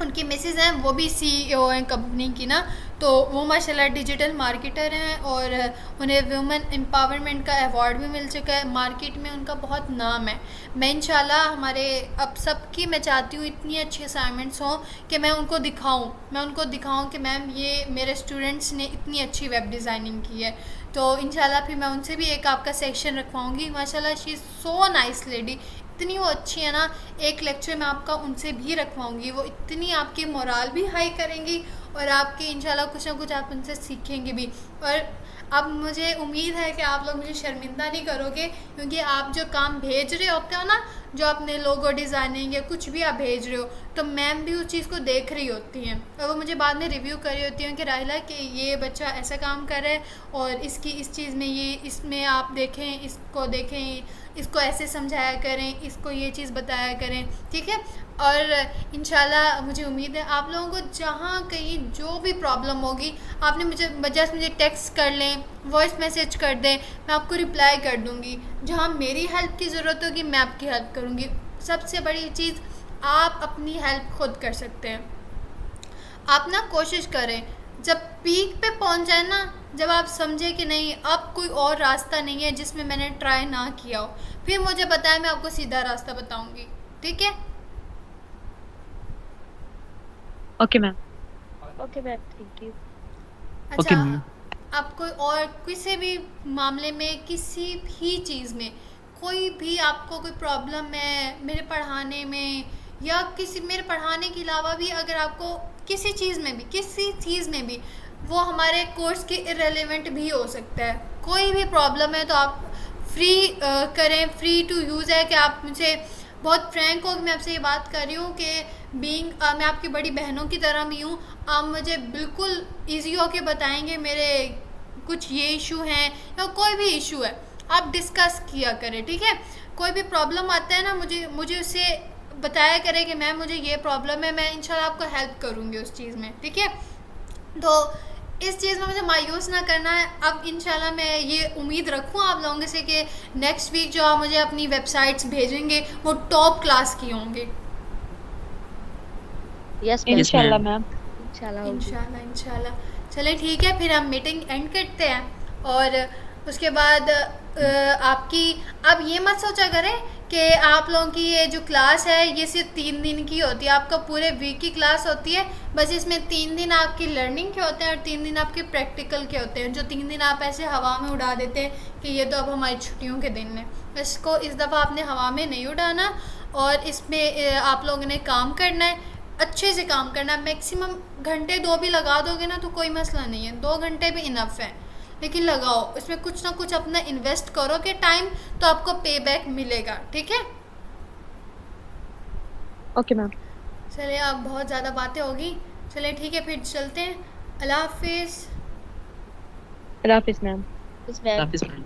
उनकी मिसेज़ हैं, वो भी CEO हैं कंपनी की ना, तो वो माशाल्लाह डिजिटल मार्केटर हैं और उन्हें वुमेन एम्पावरमेंट का अवार्ड भी मिल चुका है, मार्केट में उनका बहुत नाम है। मैं इंशाल्लाह हमारे अब सबकी मैं चाहती हूँ इतनी अच्छी असाइनमेंट्स हों कि मैं उनको दिखाऊँ कि मैम ये मेरे स्टूडेंट्स ने इतनी अच्छी वेब डिज़ाइनिंग की है। तो इंशाल्लाह फिर मैं उनसे भी एक आपका सेक्शन रखवाऊँगी। माशाल्लाह she is so nice lady, इतनी वो अच्छी है ना, एक लेक्चर में आपका उनसे भी रखवाऊँगी, वो इतनी आपकी मोराल भी हाई करेंगी और आपके इंशाल्लाह कुछ ना कुछ आप उनसे सीखेंगे भी। और अब मुझे उम्मीद है कि आप लोग मुझे शर्मिंदा नहीं करोगे, क्योंकि आप जो काम भेज रहे होते हो ना, जो अपने लोगो डिज़ाइनिंग या कुछ भी आप भेज रहे हो, तो मैम भी उस चीज़ को देख रही होती हैं और वो मुझे बाद में रिव्यू कर रही होती हैं कि राहिला कि ये बच्चा ऐसा काम कर रहा है और इसकी इस चीज़ में इसमें आप देखें, इसको देखें, इसको ऐसे समझाया करें, इसको ये चीज़ बताया करें, ठीक है। और इंशाल्लाह मुझे उम्मीद है आप लोगों को जहाँ कहीं जो भी प्रॉब्लम होगी आपने मुझे टेक्स्ट कर लें, वॉइस मैसेज कर दें, मैं आपको रिप्लाई कर दूँगी। जहाँ मेरी हेल्प की ज़रूरत होगी मैं आपकी हेल्प करूँगी। सबसे बड़ी चीज़ आप अपनी हेल्प खुद कर सकते हैं। आप ना कोशिश करें जब पीक पे पहुंच जाए ना, जब आप समझे कि नहीं अब कोई और रास्ता नहीं है जिसमें मैंने ट्राई ना किया हो, फिर मुझे बताएं, मैं आपको सीधा रास्ता बताऊंगी, ठीक है। Okay ma'am. Okay ma'am, thank you. अच्छा Okay, ma'am. आप कोई और किसी भी मामले में, किसी भी चीज़ में कोई भी आपको कोई प्रॉब्लम है मेरे पढ़ाने में, या मेरे पढ़ाने के अलावा भी अगर आपको किसी चीज़ में भी वो हमारे कोर्स के इरेलीवेंट भी हो सकता है। कोई भी प्रॉब्लम है तो आप फ्री करें, फ्री टू यूज़ है कि आप मुझे बहुत फ्रैंक हो कि मैं आपसे ये बात कर रही हूँ कि बीइंग मैं आपकी बड़ी बहनों की तरह भी हूँ। आप मुझे बिल्कुल इजी होके बताएंगे मेरे कुछ ये इशू हैं या कोई भी इशू है, आप डिस्कस किया करें, ठीक है। कोई भी प्रॉब्लम आता है ना, मुझे उससे बताया करें कि मैम मुझे ये प्रॉब्लम है, मैं इंशाल्लाह आपको हेल्प करूँगी उस चीज़ में, ठीक है। तो इस चीज़ में मुझे मायूस ना करना है। अब इंशाल्लाह मैं ये उम्मीद रखूँ आप लोगों से कि नेक्स्ट वीक जो आप मुझे अपनी वेबसाइट्स भेजेंगे वो टॉप क्लास की होंगी। यस मैम, इंशाल्लाह मैम। इंशाल्लाह होगी। इंशाल्लाह इंशाल्लाह। चलिए ठीक है, फिर हम मीटिंग एंड करते हैं और उसके बाद आपकी अब ये मत सोचा करें कि आप लोगों की ये जो क्लास है ये सिर्फ 3 दिन की होती है, आपका पूरे वीक की क्लास होती है। बस इसमें 3 दिन आपकी लर्निंग के होते हैं और 3 दिन आपके प्रैक्टिकल के होते हैं। जो 3 दिन आप ऐसे हवा में उड़ा देते हैं कि ये तो अब हमारी छुट्टियों के दिन हैं, इसको इस दफ़ा आपने हवा में नहीं उड़ाना और इसमें आप लोगों ने काम करना है, अच्छे से काम करना है। मैक्सिमम घंटे 2 भी लगा दोगे ना तो कोई मसला नहीं है, 2 घंटे भी इनफ है, लेकिन लगाओ इसमें कुछ ना कुछ अपना इन्वेस्ट करोगे टाइम तो आपको पे बैक मिलेगा, ठीक है। Okay ma'am. चलिए अब बहुत ज़्यादा बातें होगी, चलिए ठीक है फिर चलते हैं। अल्लाह हाफिज़। अल्लाह हाफिज़ मैम। Yes ma'am. ऑफिस में